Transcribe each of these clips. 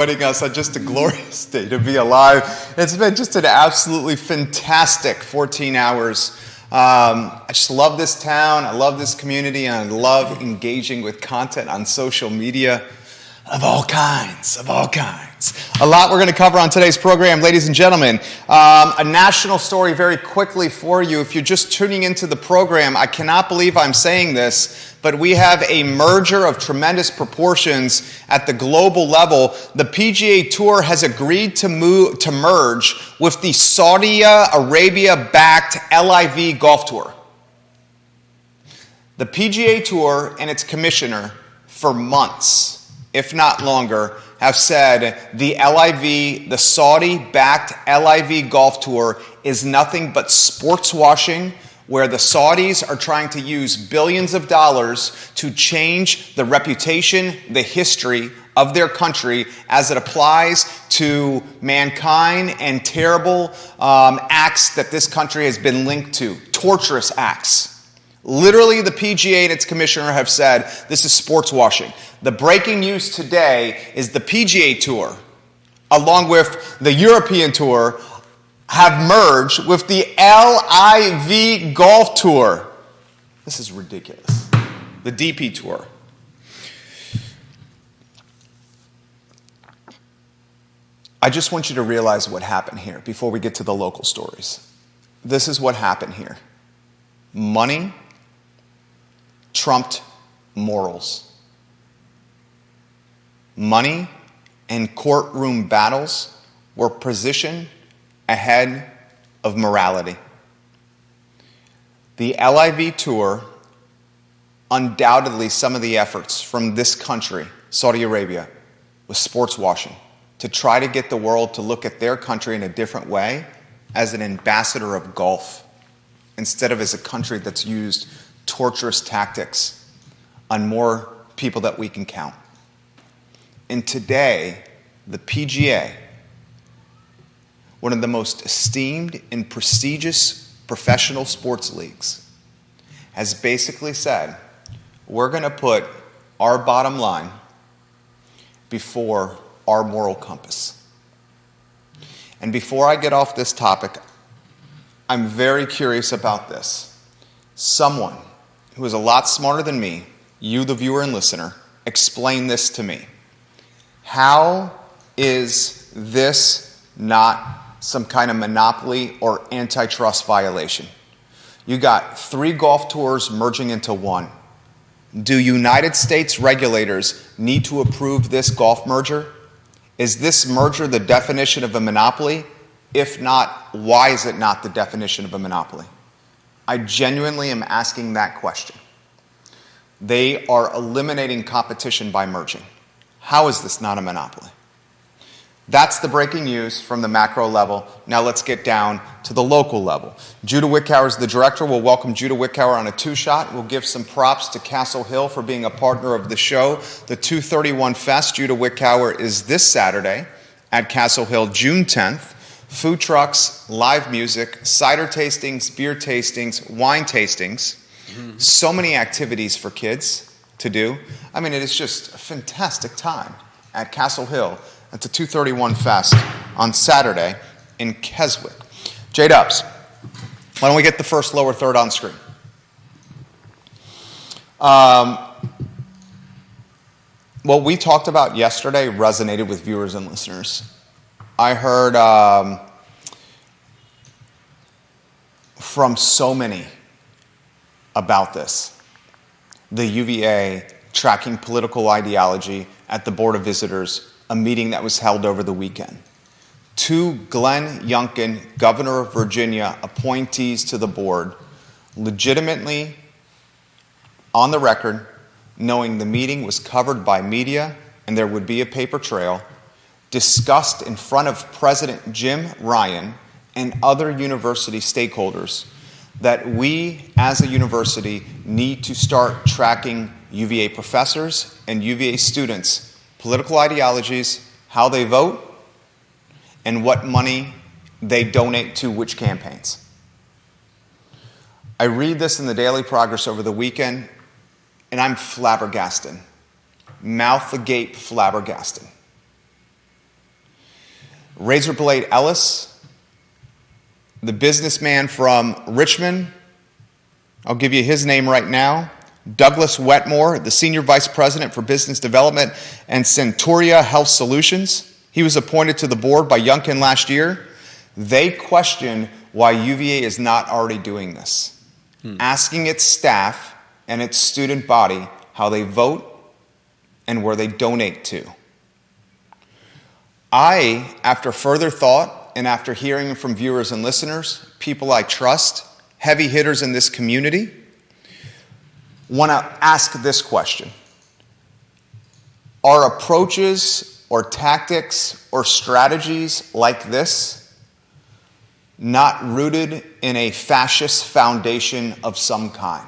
Joining us on just a glorious day to be alive. It's been just an absolutely fantastic 14 hours. I just love this town. I love this community, and I love engaging with content on social media of all kinds, A lot we're going to cover on today's program, ladies and gentlemen. A national story very quickly for you. If you're just tuning into the program, I cannot believe I'm saying this, but we have a merger of tremendous proportions at the global level. The PGA Tour has agreed to merge with the Saudi Arabia-backed LIV Golf Tour. The PGA Tour and its commissioner for months, if not longer, have said the Saudi-backed LIV Golf Tour is nothing but sports washing, where the Saudis are trying to use billions of dollars to change the reputation, the history of their country as it applies to mankind and terrible acts that this country has been linked to, torturous acts. Literally, the PGA and its commissioner have said this is sports washing. The breaking news today is the PGA Tour, along with the European Tour, have merged with the LIV Golf Tour. This is ridiculous. The DP Tour. I just want you to realize what happened here before we get to the local stories. This is what happened here. Money trumped morals. Money and courtroom battles were positioned ahead of morality. The LIV Tour, undoubtedly some of the efforts from this country, Saudi Arabia, was sports washing to try to get the world to look at their country in a different way as an ambassador of golf instead of as a country that's used torturous tactics on more people that we can count. And today, the PGA, one of the most esteemed and prestigious professional sports leagues, has basically said, we're going to put our bottom line before our moral compass. And before I get off this topic, I'm very curious about this. Someone who is a lot smarter than me, you the viewer and listener, explain this to me. How is this not some kind of monopoly or antitrust violation? You got 3 golf tours merging into one. Do United States regulators need to approve this golf merger? Is this merger the definition of a monopoly? If not, why is it not the definition of a monopoly? I genuinely am asking that question. They are eliminating competition by merging. How is this not a monopoly? That's the breaking news from the macro level. Now let's get down to the local level. Judah Wickower is the director. We'll welcome Judah Wickower on a 2-shot. We'll give some props to Castle Hill for being a partner of the show. The 231 Fest, Judah Wickower, is this Saturday at Castle Hill, June 10th. Food trucks, live music, cider tastings, beer tastings, wine tastings. So many activities for kids to do. I mean, it is just a fantastic time at Castle Hill at the 231 Fest on Saturday in Keswick. J-Dubs, why don't we get the first lower third on screen? What we talked about yesterday resonated with viewers and listeners. I heard from so many about this. The UVA tracking political ideology at the Board of Visitors, a meeting that was held over the weekend. 2 Glenn Youngkin, Governor of Virginia, appointees to the board, legitimately on the record, knowing the meeting was covered by media and there would be a paper trail, discussed in front of President Jim Ryan and other university stakeholders that we as a university need to start tracking UVA professors and UVA students' political ideologies, how they vote, and what money they donate to which campaigns. I read this in the Daily Progress over the weekend, and I'm flabbergasted. Mouth agape flabbergasted. Razorblade Ellis, the businessman from Richmond, I'll give you his name right now, Douglas Wetmore, the Senior Vice President for Business Development and Centuria Health Solutions. He was appointed to the board by Youngkin last year. They question why UVA is not already doing this, asking its staff and its student body how they vote and where they donate to. I, after further thought and after hearing from viewers and listeners, people I trust, heavy hitters in this community, want to ask this question. Are approaches or tactics or strategies like this not rooted in a fascist foundation of some kind?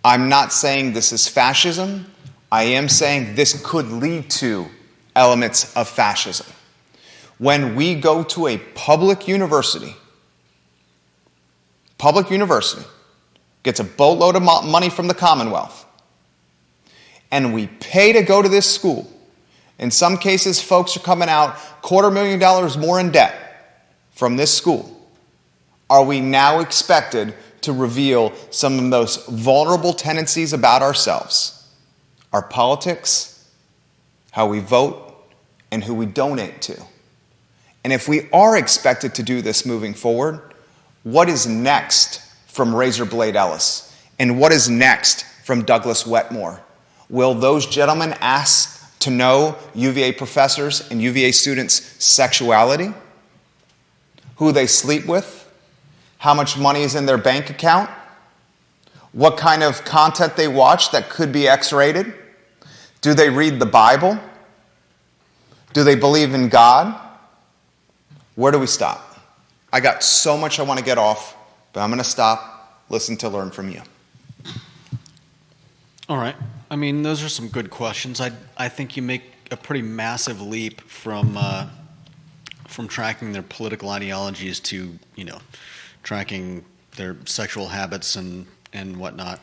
I'm not saying this is fascism. I am saying this could lead to elements of fascism. When we go to a public university gets a boatload of money from the Commonwealth, and we pay to go to this school. In some cases, folks are coming out $250,000 more in debt from this school. Are we now expected to reveal some of those vulnerable tendencies about ourselves, our politics, how we vote, and who we donate to? And if we are expected to do this moving forward, what is next from Razorblade Ellis? And what is next from Douglas Wetmore? Will those gentlemen ask to know UVA professors and UVA students' sexuality? Who they sleep with? How much money is in their bank account? What kind of content they watch that could be X-rated? Do they read the Bible? Do they believe in God? Where do we stop? I got so much I want to get off, but I'm going to stop, listen to learn from you. All right. I mean, those are some good questions. I think you make a pretty massive leap from tracking their political ideologies to, tracking their sexual habits and whatnot.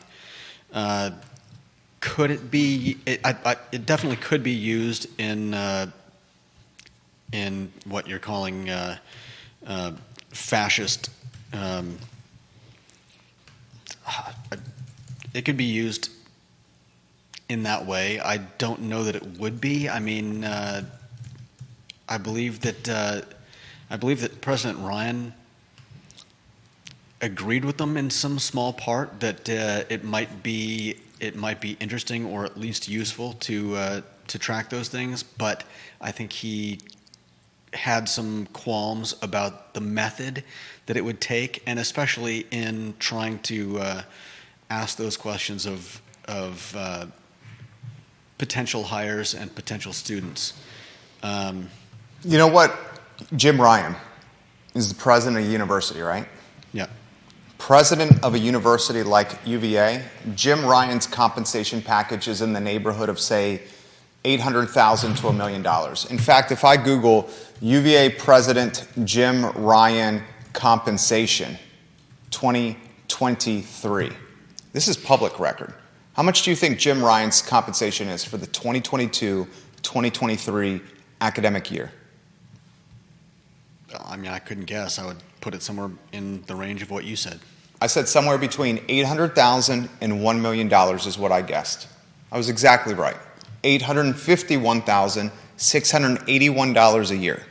Could it be? It definitely could be used in what you're calling fascist. It could be used in that way. I don't know that it would be. I mean, I believe that President Ryan agreed with them in some small part that it might be interesting or at least useful to track those things. But I think he had some qualms about the method that it would take, and especially in trying to ask those questions of potential hires and potential students. You know what? Jim Ryan is the president of a university, right? Yeah. President of a university like UVA, Jim Ryan's compensation package is in the neighborhood of, say, $800,000 to $1 million. In fact, if I Google UVA President Jim Ryan compensation 2023, this is public record. How much do you think Jim Ryan's compensation is for the 2022-2023 academic year? I mean, I couldn't guess. I would put it somewhere in the range of what you said. I said somewhere between $800,000 and $1 million is what I guessed. I was exactly right. $851,681 a year.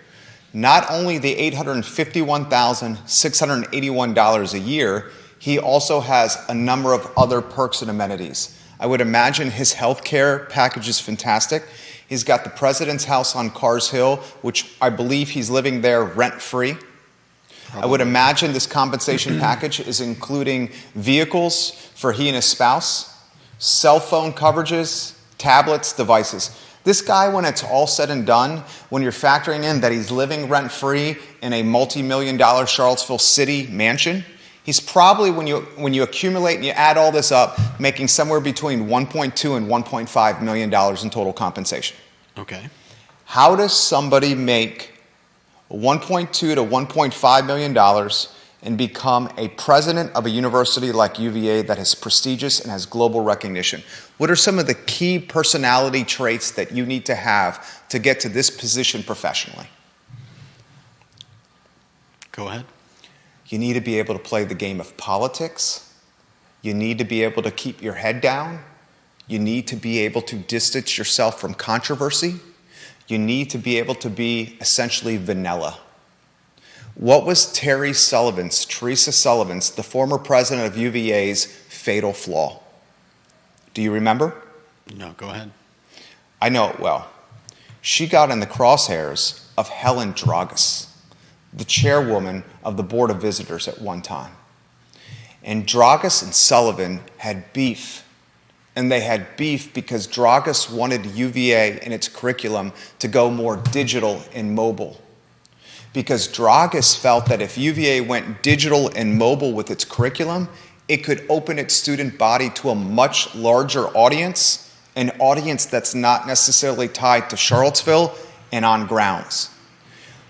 Not only the $851,681 a year, he also has a number of other perks and amenities. I would imagine his health care package is fantastic. He's got the president's house on Cars Hill, which I believe he's living there rent-free. I would imagine this compensation package is including vehicles for he and his spouse, cell phone coverages, tablets, devices. This guy, when it's all said and done, when you're factoring in that he's living rent-free in a multi-million-dollar Charlottesville city mansion, he's probably, when you accumulate and you add all this up, making somewhere between $1.2 and $1.5 million in total compensation. Okay. How does somebody make $1.2 to $1.5 million and become a president of a university like UVA that is prestigious and has global recognition? What are some of the key personality traits that you need to have to get to this position professionally? Go ahead. You need to be able to play the game of politics. You need to be able to keep your head down. You need to be able to distance yourself from controversy. You need to be able to be essentially vanilla. What was Teresa Sullivan's, the former president of UVA's, fatal flaw? Do you remember? No, go ahead. I know it well. She got in the crosshairs of Helen Dragas, the chairwoman of the Board of Visitors at one time. And Dragas and Sullivan had beef. And they had beef because Dragas wanted UVA and its curriculum to go more digital and mobile. Because Dragas felt that if UVA went digital and mobile with its curriculum, it could open its student body to a much larger audience, an audience that's not necessarily tied to Charlottesville and on grounds.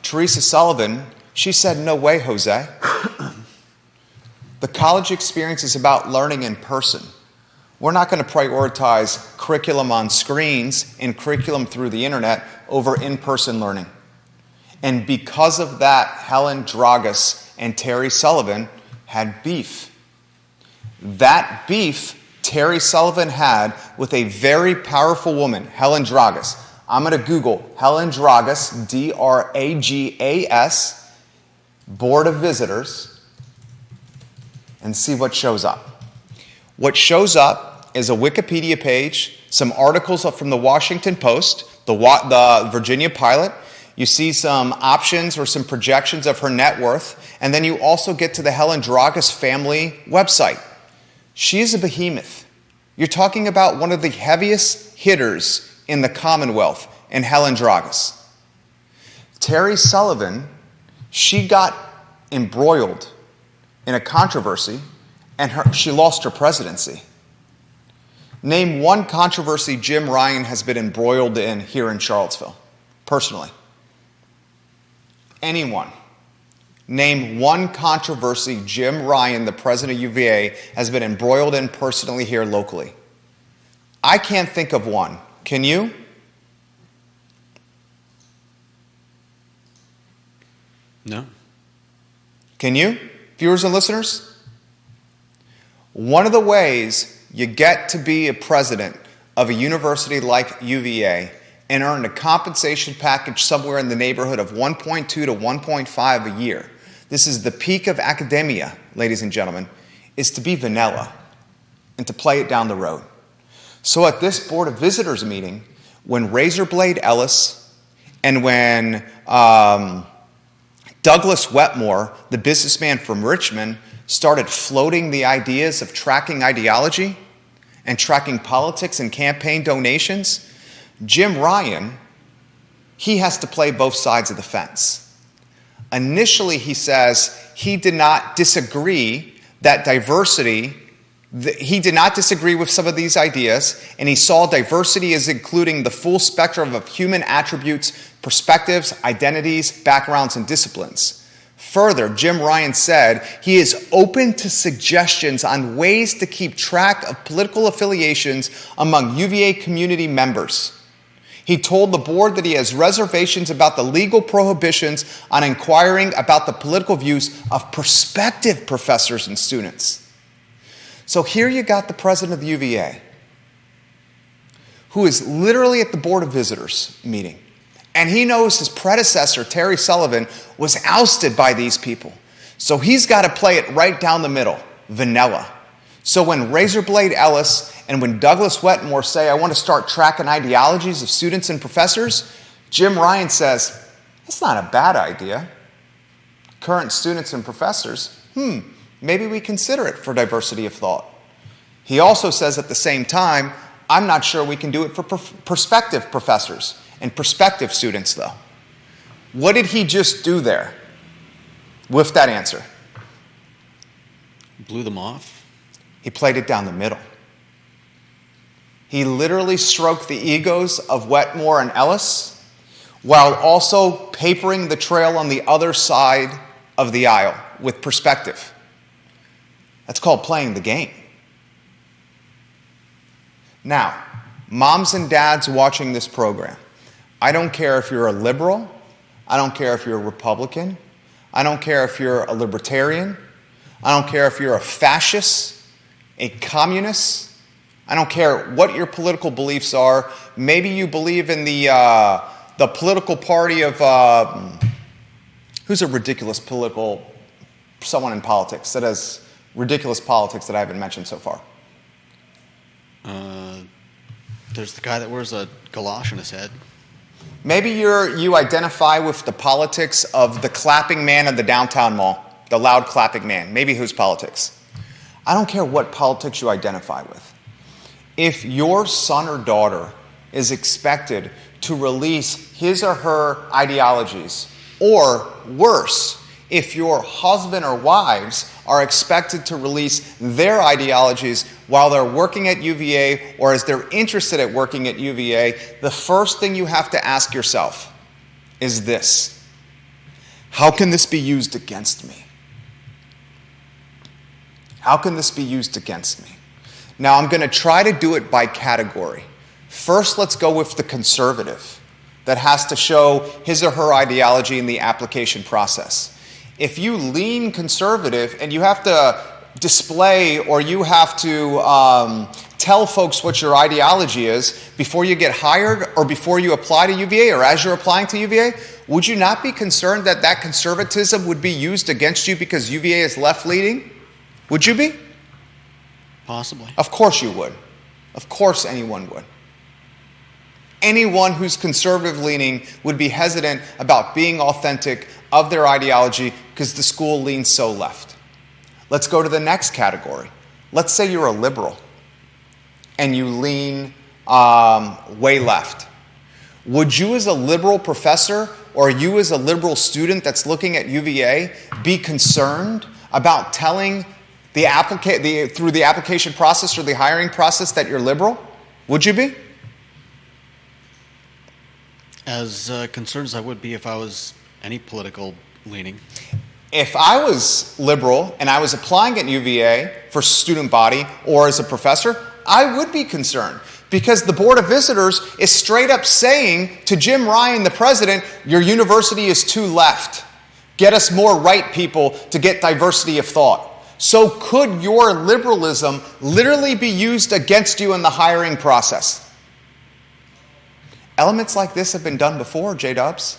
Teresa Sullivan, she said, no way, Jose. The college experience is about learning in person. We're not going to prioritize curriculum on screens and curriculum through the internet over in-person learning. And because of that, Helen Dragas and Terry Sullivan had beef. That beef Terry Sullivan had with a very powerful woman, Helen Dragas. I'm going to Google Helen Dragas, D-R-A-G-A-S, Board of Visitors, and see what shows up. What shows up is a Wikipedia page, some articles from the Washington Post, the Virginia Pilot. You see some options or some projections of her net worth, and then you also get to the Helen Dragas family website. She is a behemoth. You're talking about one of the heaviest hitters in the Commonwealth in Helen Dragas. Terry Sullivan, she got embroiled in a controversy, and she lost her presidency. Name one controversy Jim Ryan has been embroiled in here in Charlottesville, personally. Anyone. Name one controversy Jim Ryan, the president of UVA, has been embroiled in personally here locally. I can't think of one. Can you? No. Can you, viewers and listeners? One of the ways you get to be a president of a university like UVA and earn a compensation package somewhere in the neighborhood of 1.2 to 1.5 a year. This is the peak of academia, ladies and gentlemen, is to be vanilla and to play it down the road. So at this Board of Visitors meeting, when Razorblade Ellis and when Douglas Wetmore, the businessman from Richmond, started floating the ideas of tracking ideology and tracking politics and campaign donations, Jim Ryan, he has to play both sides of the fence. Initially, he says he did not disagree that diversity, he did not disagree with some of these ideas, and he saw diversity as including the full spectrum of human attributes, perspectives, identities, backgrounds, and disciplines. Further, Jim Ryan said he is open to suggestions on ways to keep track of political affiliations among UVA community members. He told the board that he has reservations about the legal prohibitions on inquiring about the political views of prospective professors and students. So here you got the president of the UVA, who is literally at the Board of Visitors meeting. And he knows his predecessor, Terry Sullivan, was ousted by these people. So he's got to play it right down the middle, vanilla. So when Razorblade Ellis and when Douglas Wetmore say, I want to start tracking ideologies of students and professors, Jim Ryan says, that's not a bad idea. Current students and professors, maybe we consider it for diversity of thought. He also says at the same time, I'm not sure we can do it for prospective professors and prospective students, though. What did he just do there with that answer? Blew them off? He played it down the middle. He literally stroked the egos of Wetmore and Ellis while also papering the trail on the other side of the aisle with perspective. That's called playing the game. Now, moms and dads watching this program, I don't care if you're a liberal, I don't care if you're a Republican, I don't care if you're a libertarian. I don't care if you're a fascist, a communist. I don't care what your political beliefs are. Maybe you believe in the political party of who's a ridiculous someone in politics that has ridiculous politics that I haven't mentioned so far. There's the guy that wears a galosh on his head. Maybe you identify with the politics of the clapping man in the downtown mall, the loud clapping man. Maybe whose politics. I don't care what politics you identify with. If your son or daughter is expected to release his or her ideologies, or worse, if your husband or wives are expected to release their ideologies while they're working at UVA or as they're interested at working at UVA, the first thing you have to ask yourself is this: how can this be used against me? How can this be used against me? Now, I'm going to try to do it by category. First, let's go with the conservative that has to show his or her ideology in the application process. If you lean conservative and you have to display or you have to tell folks what your ideology is before you get hired or before you apply to UVA or as you're applying to UVA, would you not be concerned that that conservatism would be used against you because UVA is left-leaning? Would you be? Possibly. Of course you would. Of course anyone would. Anyone who's conservative-leaning would be hesitant about being authentic of their ideology because the school leans so left. Let's go to the next category. Let's say you're a liberal and you lean way left. Would you as a liberal professor or you as a liberal student that's looking at UVA be concerned about telling through the application process or the hiring process that you're liberal? Would you be? As concerned as I would be if I was any political leaning. If I was liberal and I was applying at UVA for student body or as a professor, I would be concerned because the Board of Visitors is straight up saying to Jim Ryan, the president, your university is too left. Get us more right people to get diversity of thought. So could your liberalism literally be used against you in the hiring process? Elements like this have been done before, J-Dubs.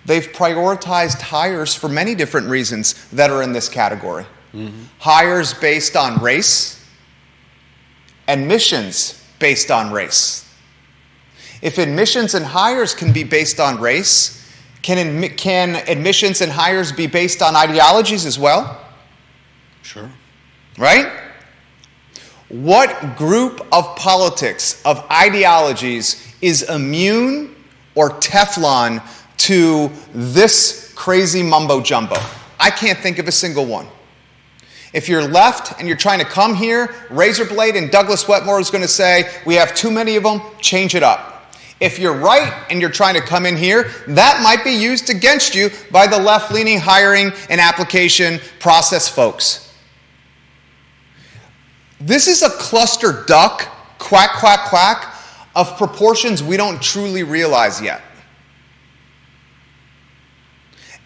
They've prioritized hires for many different reasons that are in this category. Mm-hmm. Hires based on race, admissions based on race. If admissions and hires can be based on race, can admissions and hires be based on ideologies as well? Sure. Right? What group of politics, of ideologies, is immune or Teflon to this crazy mumbo-jumbo? I can't think of a single one. If you're left and you're trying to come here, Razorblade and Douglas Wetmore is going to say, we have too many of them, change it up. If you're right and you're trying to come in here, that might be used against you by the left-leaning hiring and application process folks. This is a cluster duck, quack, quack, quack, of proportions we don't truly realize yet.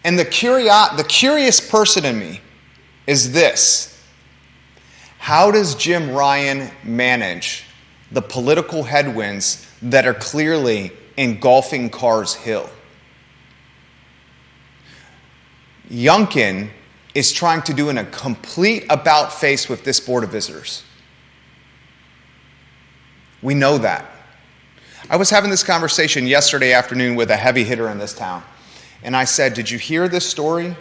And the curious person in me is this: how does Jim Ryan manage the political headwinds that are clearly engulfing Carr's Hill? Youngkin is trying to do a complete about-face with this Board of Visitors. We know that. I was having this conversation yesterday afternoon with a heavy hitter in this town. And I said, did you hear this story?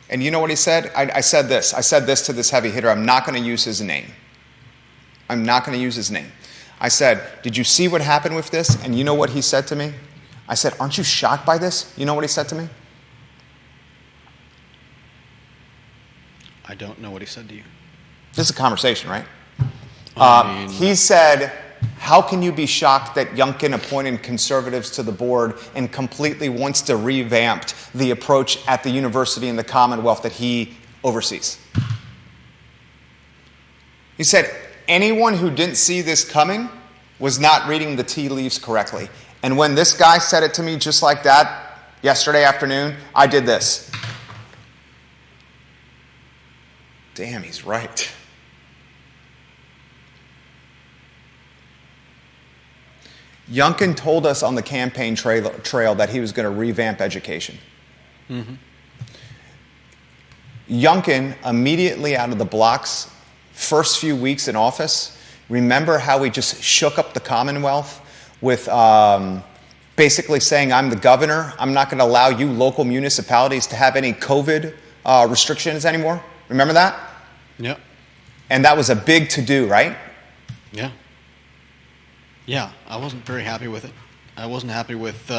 And you know what he said? I said this. I said this to this heavy hitter. I'm not going to use his name. I'm not going to use his name. I said, did you see what happened with this? And you know what he said to me? I said, aren't you shocked by this? You know what he said to me? I don't know what he said to you. This is a conversation, right? He said, how can you be shocked that Youngkin appointed conservatives to the board and completely wants to revamp the approach at the university and the Commonwealth that he oversees? He said, anyone who didn't see this coming was not reading the tea leaves correctly. And when this guy said it to me just like that yesterday afternoon, I did this. Damn, he's right. Youngkin told us on the campaign trail that he was going to revamp education. Mm-hmm. Youngkin, immediately out of the blocks, first few weeks in office, remember how he just shook up the Commonwealth with basically saying, I'm the governor, I'm not going to allow you local municipalities to have any COVID restrictions anymore? Remember that? Yeah. And that was a big to-do, right? Yeah. Yeah, I wasn't very happy with it. I wasn't happy with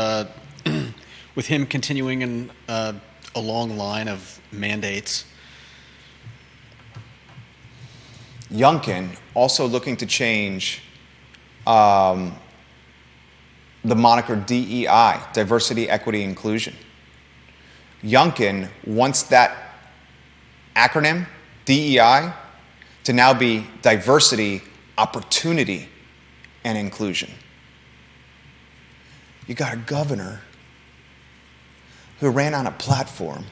with him continuing in a long line of mandates. Youngkin also looking to change the moniker DEI, diversity, equity, inclusion. Youngkin wants that acronym, DEI, to now be diversity, opportunity, and inclusion. You got a governor who ran on a platform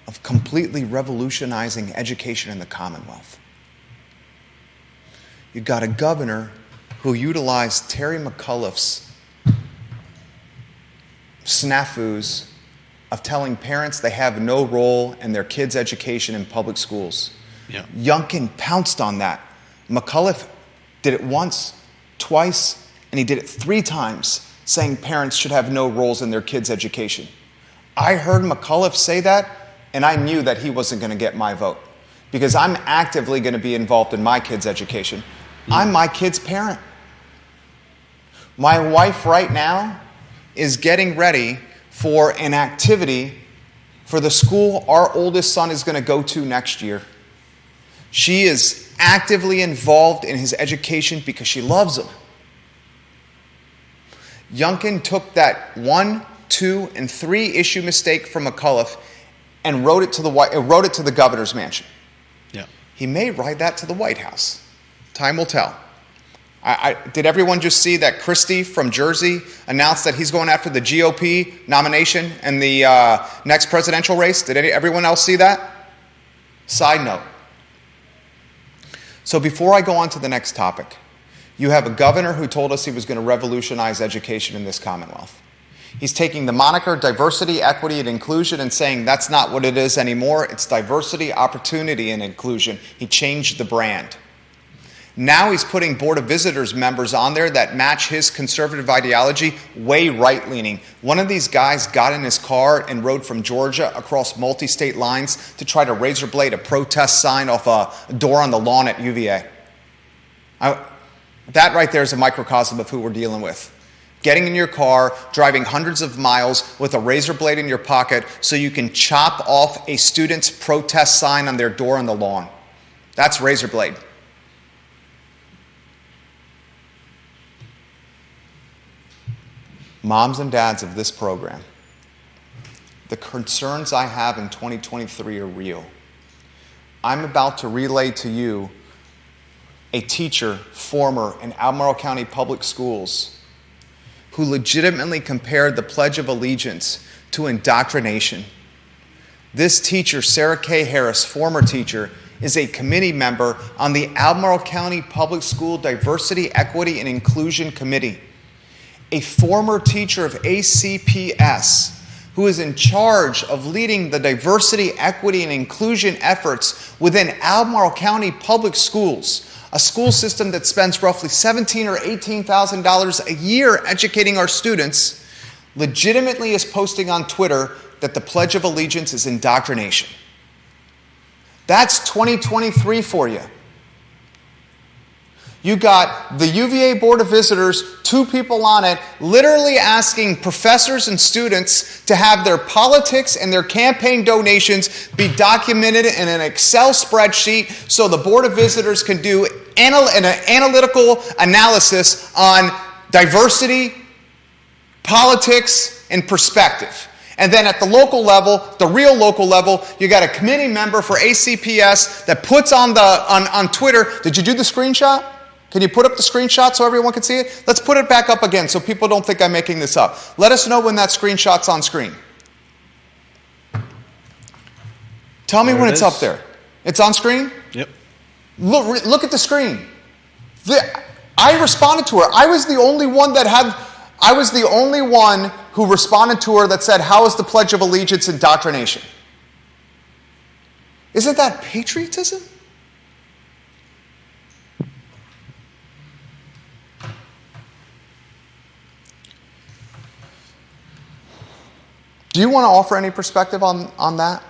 of completely revolutionizing education in the Commonwealth. You got a governor who utilized Terry McAuliffe's snafus of telling parents they have no role in their kids' education in public schools. Yeah. Youngkin pounced on that. McAuliffe did it once, twice, and he did it 3 times, saying parents should have no roles in their kids' education. I heard McAuliffe say that, and I knew that he wasn't going to get my vote, because I'm actively going to be involved in my kids' education. I'm my kid's parent. My wife right now is getting ready for an activity for the school our oldest son is going to go to next year. She is actively involved in his education because she loves him. Youngkin took that 1, 2, and 3 issue mistake from McAuliffe and wrote it to the governor's mansion. Yeah. He may write that to the White House. Time will tell. Did everyone just see that Christie from Jersey announced that he's going after the GOP nomination in the next presidential race? Did everyone else see that? Side note. So before I go on to the next topic, you have a governor who told us he was going to revolutionize education in this Commonwealth. He's taking the moniker diversity, equity, and inclusion and saying that's not what it is anymore. It's diversity, opportunity, and inclusion. He changed the brand. Now he's putting Board of Visitors members on there that match his conservative ideology, way right-leaning. One of these guys got in his car and rode from Georgia across multi-state lines to try to razor blade a protest sign off a door on the lawn at UVA. That right there is a microcosm of who we're dealing with. Getting in your car, driving hundreds of miles with a razor blade in your pocket so you can chop off a student's protest sign on their door on the lawn. That's razor blade. Moms and dads of this program, the concerns I have in 2023 are real. I'm about to relay to you a teacher, former in Albemarle County Public Schools, who legitimately compared the Pledge of Allegiance to indoctrination. This teacher, Sarah K. Harris, former teacher, is a committee member on the Albemarle County Public School Diversity, Equity, and Inclusion Committee. A former teacher of ACPS who is in charge of leading the diversity, equity, and inclusion efforts within Albemarle County Public Schools, a school system that spends roughly $17,000 or $18,000 a year educating our students, legitimately is posting on Twitter that the Pledge of Allegiance is indoctrination. That's 2023 for you. You got the UVA Board of Visitors, 2 people on it, literally asking professors and students to have their politics and their campaign donations be documented in an Excel spreadsheet so the Board of Visitors can do an analytical analysis on diversity, politics, and perspective. And then at the local level, the real local level, you got a committee member for ACPS that puts on Twitter, did you do the screenshot? Can you put up the screenshot so everyone can see it? Let's put it back up again so people don't think I'm making this up. Let us know when that screenshot's on screen. Tell me There when it it's is. up there. It's on screen? Yep. Look at the screen. I responded to her. I was the only one who responded to her that said, how is the Pledge of Allegiance indoctrination? Isn't that patriotism? Do you want to offer any perspective on that?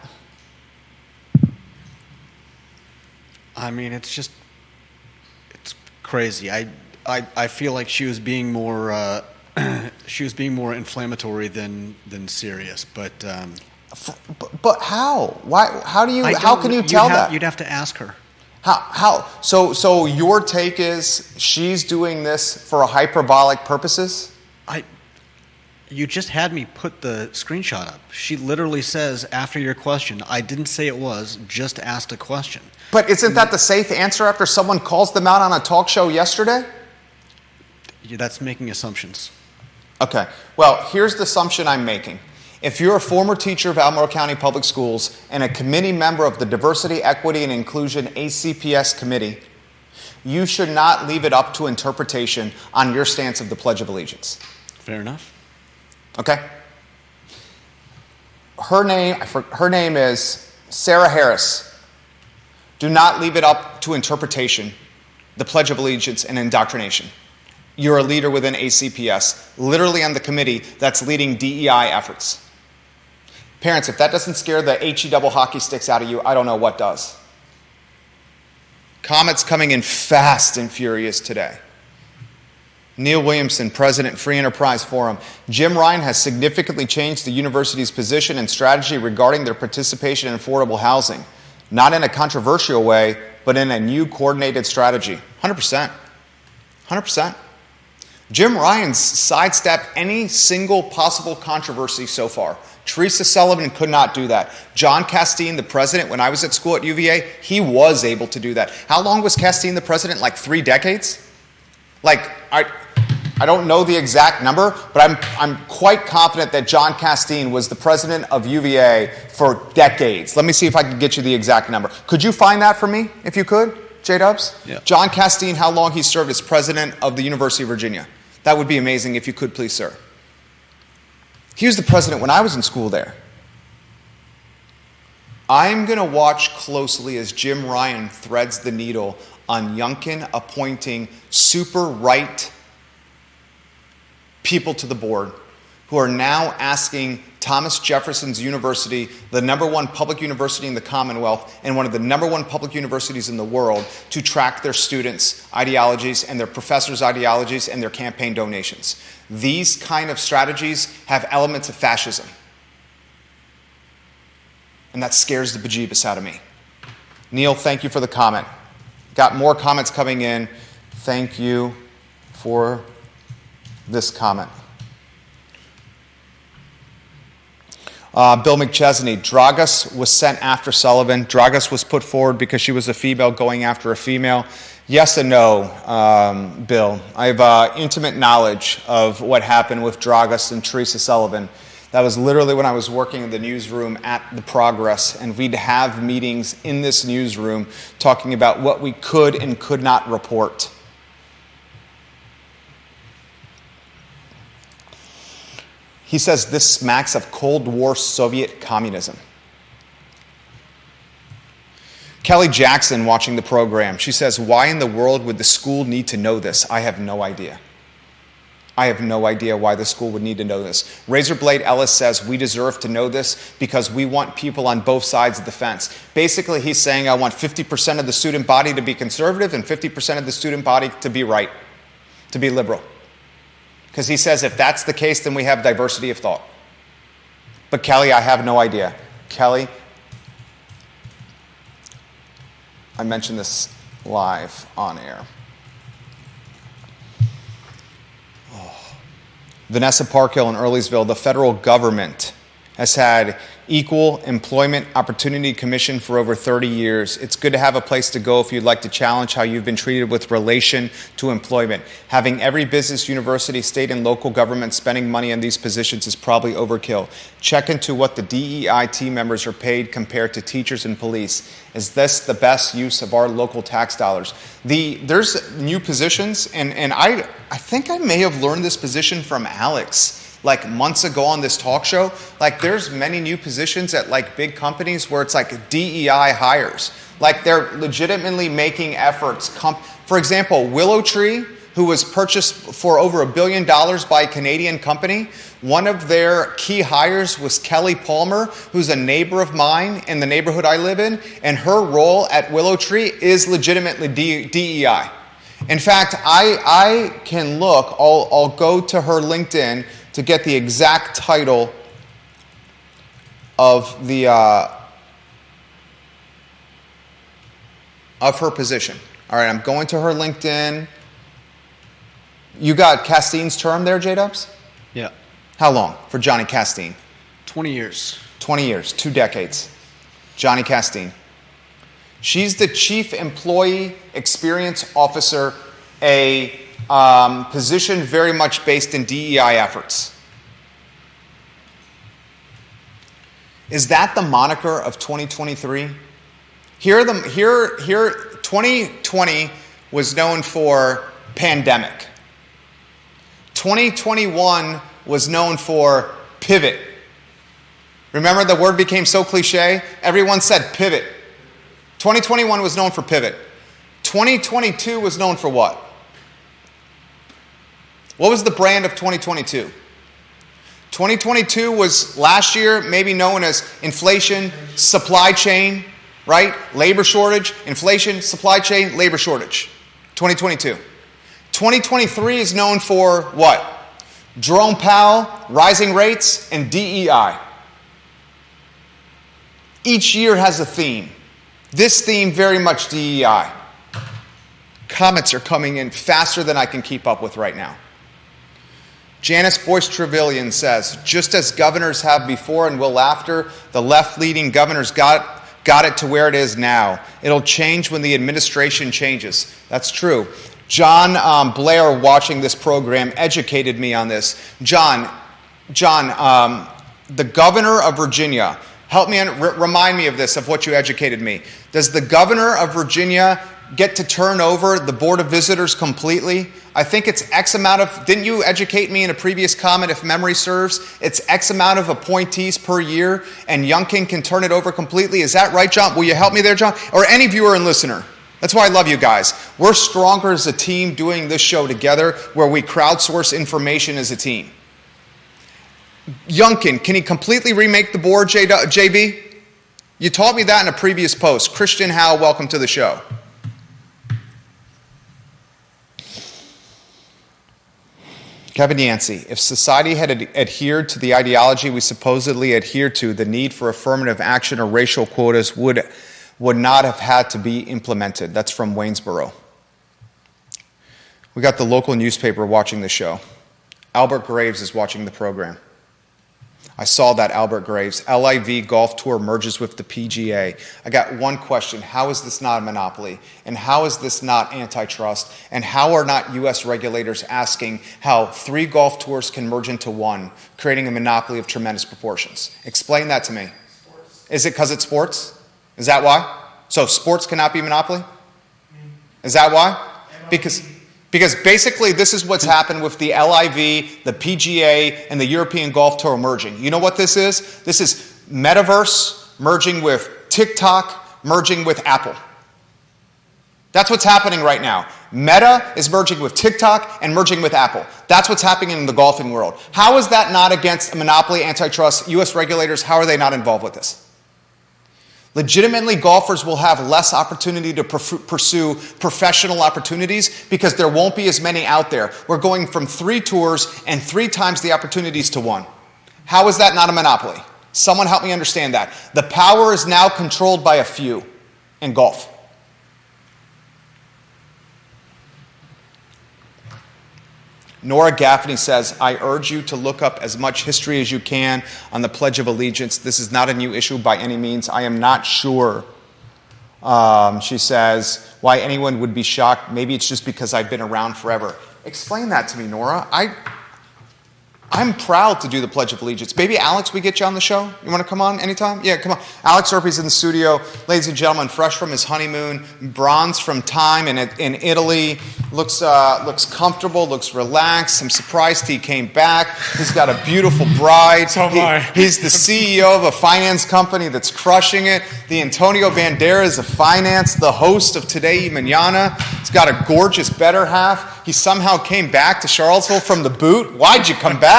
I mean, it's crazy. I feel like she was being more inflammatory than serious. But But how? Why? How can you tell that? You'd have to ask her. How? So your take is she's doing this for hyperbolic purposes? You just had me put the screenshot up. She literally says, after your question, I didn't say it was, just asked a question. But isn't that the safe answer after someone calls them out on a talk show yesterday? That's making assumptions. Okay. Well, here's the assumption I'm making. If you're a former teacher of Albemarle County Public Schools and a committee member of the Diversity, Equity, and Inclusion ACPS committee, you should not leave it up to interpretation on your stance of the Pledge of Allegiance. Fair enough. Okay? Her name is Sarah Harris. Do not leave it up to interpretation, the Pledge of Allegiance and indoctrination. You're a leader within ACPS, literally on the committee that's leading DEI efforts. Parents, if that doesn't scare the HE double hockey sticks out of you, I don't know what does. Comments coming in fast and furious today. Neil Williamson, President, Free Enterprise Forum. Jim Ryan has significantly changed the university's position and strategy regarding their participation in affordable housing. Not in a controversial way, but in a new coordinated strategy. 100%. 100%. Jim Ryan's sidestepped any single possible controversy so far. Teresa Sullivan could not do that. John Castine, the president, when I was at school at UVA, he was able to do that. How long was Castine the president? Like 3 decades? I don't know the exact number, but I'm quite confident that John Castine was the president of UVA for decades. Let me see if I can get you the exact number. Could you find that for me, if you could, J-Dubs? Yeah. John Castine, how long he served as president of the University of Virginia. That would be amazing if you could, please, sir. He was the president when I was in school there. I'm going to watch closely as Jim Ryan threads the needle on Youngkin appointing super right people to the board who are now asking Thomas Jefferson's University, the #1 public university in the Commonwealth and one of the #1 public universities in the world, to track their students' ideologies and their professors' ideologies and their campaign donations. These kind of strategies have elements of fascism. And that scares the bejeebus out of me. Neil, thank you for the comment. Got more comments coming in. Thank you for this comment. Bill McChesney, Dragas was sent after Sullivan. Dragas was put forward because she was a female going after a female. Yes and no, Bill. I have intimate knowledge of what happened with Dragas and Teresa Sullivan. That was literally when I was working in the newsroom at The Progress, and we'd have meetings in this newsroom talking about what we could and could not report. He says this smacks of Cold War Soviet communism. Kelly Jackson watching the program, she says, why in the world would the school need to know this? I have no idea. I have no idea why the school would need to know this. Razorblade Ellis says we deserve to know this because we want people on both sides of the fence. Basically, he's saying I want 50% of the student body to be conservative and 50% of the student body to be right, to be liberal. Because he says if that's the case, then we have diversity of thought. But Kelly, I have no idea. Kelly, I mentioned this live on air. Vanessa Parkhill in Earlysville, the federal government has had Equal Employment Opportunity Commission for over 30 years. It's good to have a place to go if you'd like to challenge how you've been treated with relation to employment. Having every business, university, state, and local government spending money on these positions is probably overkill. Check into what the DEI team members are paid compared to teachers and police. Is this the best use of our local tax dollars? There's new positions, and I think I may have learned this position from Alex like months ago on this talk show. Like there's many new positions at like big companies where it's like DEI hires. Like they're legitimately making efforts. For example, Willow Tree, who was purchased for over $1 billion by a Canadian company, one of their key hires was Kelly Palmer, who's a neighbor of mine in the neighborhood I live in, and her role at Willow Tree is legitimately DEI. In fact, I can look, I'll go to her LinkedIn to get the exact title of the of her position. All right, I'm going to her LinkedIn. You got Castine's term there, J-Dubs? Yeah. How long for Johnny Castine? 20 years. 20 years, 2 decades. Johnny Castine. She's the Chief Employee Experience Officer, a position very much based in DEI efforts. Is that the moniker of 2023? Here 2020 was known for pandemic. 2021 was known for pivot. Remember, the word became so cliche? Everyone said pivot. 2021 was known for pivot. 2022 was known for what? What was the brand of 2022? 2022 was last year maybe known as inflation, supply chain, right? Labor shortage, inflation, supply chain, labor shortage. 2022. 2023 is known for what? Jerome Powell, rising rates, and DEI. Each year has a theme. This theme very much DEI. Comments are coming in faster than I can keep up with right now. Janice Boyce Trevelyan says, just as governors have before and will after, the left-leading governors got it to where it is now. It'll change when the administration changes. That's true. John Blair, watching this program, educated me on this. John, the governor of Virginia, help me, remind me of this, of what you educated me. Does the governor of Virginia get to turn over the Board of Visitors completely? I think it's X amount of, didn't you educate me in a previous comment, if memory serves, it's X amount of appointees per year, and Youngkin can turn it over completely. Is that right, John? Will you help me there, John? Or any viewer and listener? That's why I love you guys. We're stronger as a team doing this show together, where we crowdsource information as a team. Youngkin, can he completely remake the board, JB? You taught me that in a previous post. Christian Howe, welcome to the show. Kevin Yancey, if society had adhered to the ideology we supposedly adhere to, the need for affirmative action or racial quotas would not have had to be implemented. That's from Waynesboro. We got the local newspaper watching the show. Albert Graves is watching the program. I saw that, Albert Graves. LIV Golf Tour merges with the PGA. I got one question. How is this not a monopoly? And how is this not antitrust? And how are not U.S. regulators asking how 3 golf tours can merge into one, creating a monopoly of tremendous proportions? Explain that to me. Sports. Is it because it's sports? Is that why? So sports cannot be monopoly? Is that why? Because basically this is what's happened with the LIV, the PGA, and the European Golf Tour merging. You know what this is? This is Metaverse merging with TikTok, merging with Apple. That's what's happening right now. Meta is merging with TikTok and merging with Apple. That's what's happening in the golfing world. How is that not against a monopoly, antitrust, U.S. regulators? How are they not involved with this? Legitimately, golfers will have less opportunity to pursue professional opportunities because there won't be as many out there. We're going from 3 tours and 3 times the opportunities to 1. How is that not a monopoly? Someone help me understand that. The power is now controlled by a few in golf. Nora Gaffney says, I urge you to look up as much history as you can on the Pledge of Allegiance. This is not a new issue by any means. I am not sure, she says, why anyone would be shocked. Maybe it's just because I've been around forever. Explain that to me, Nora. I'm proud to do the Pledge of Allegiance. Maybe Alex, we get you on the show? You want to come on anytime? Yeah, come on. Alex Urpí's in the studio. Ladies and gentlemen, fresh from his honeymoon, bronze from time in Italy. Looks comfortable, looks relaxed. I'm surprised he came back. He's got a beautiful bride. So am I. He's the CEO of a finance company that's crushing it. The Antonio Banderas of finance, the host of Today y Mañana. He's got a gorgeous better half. He somehow came back to Charlottesville from the boot. Why'd you come back?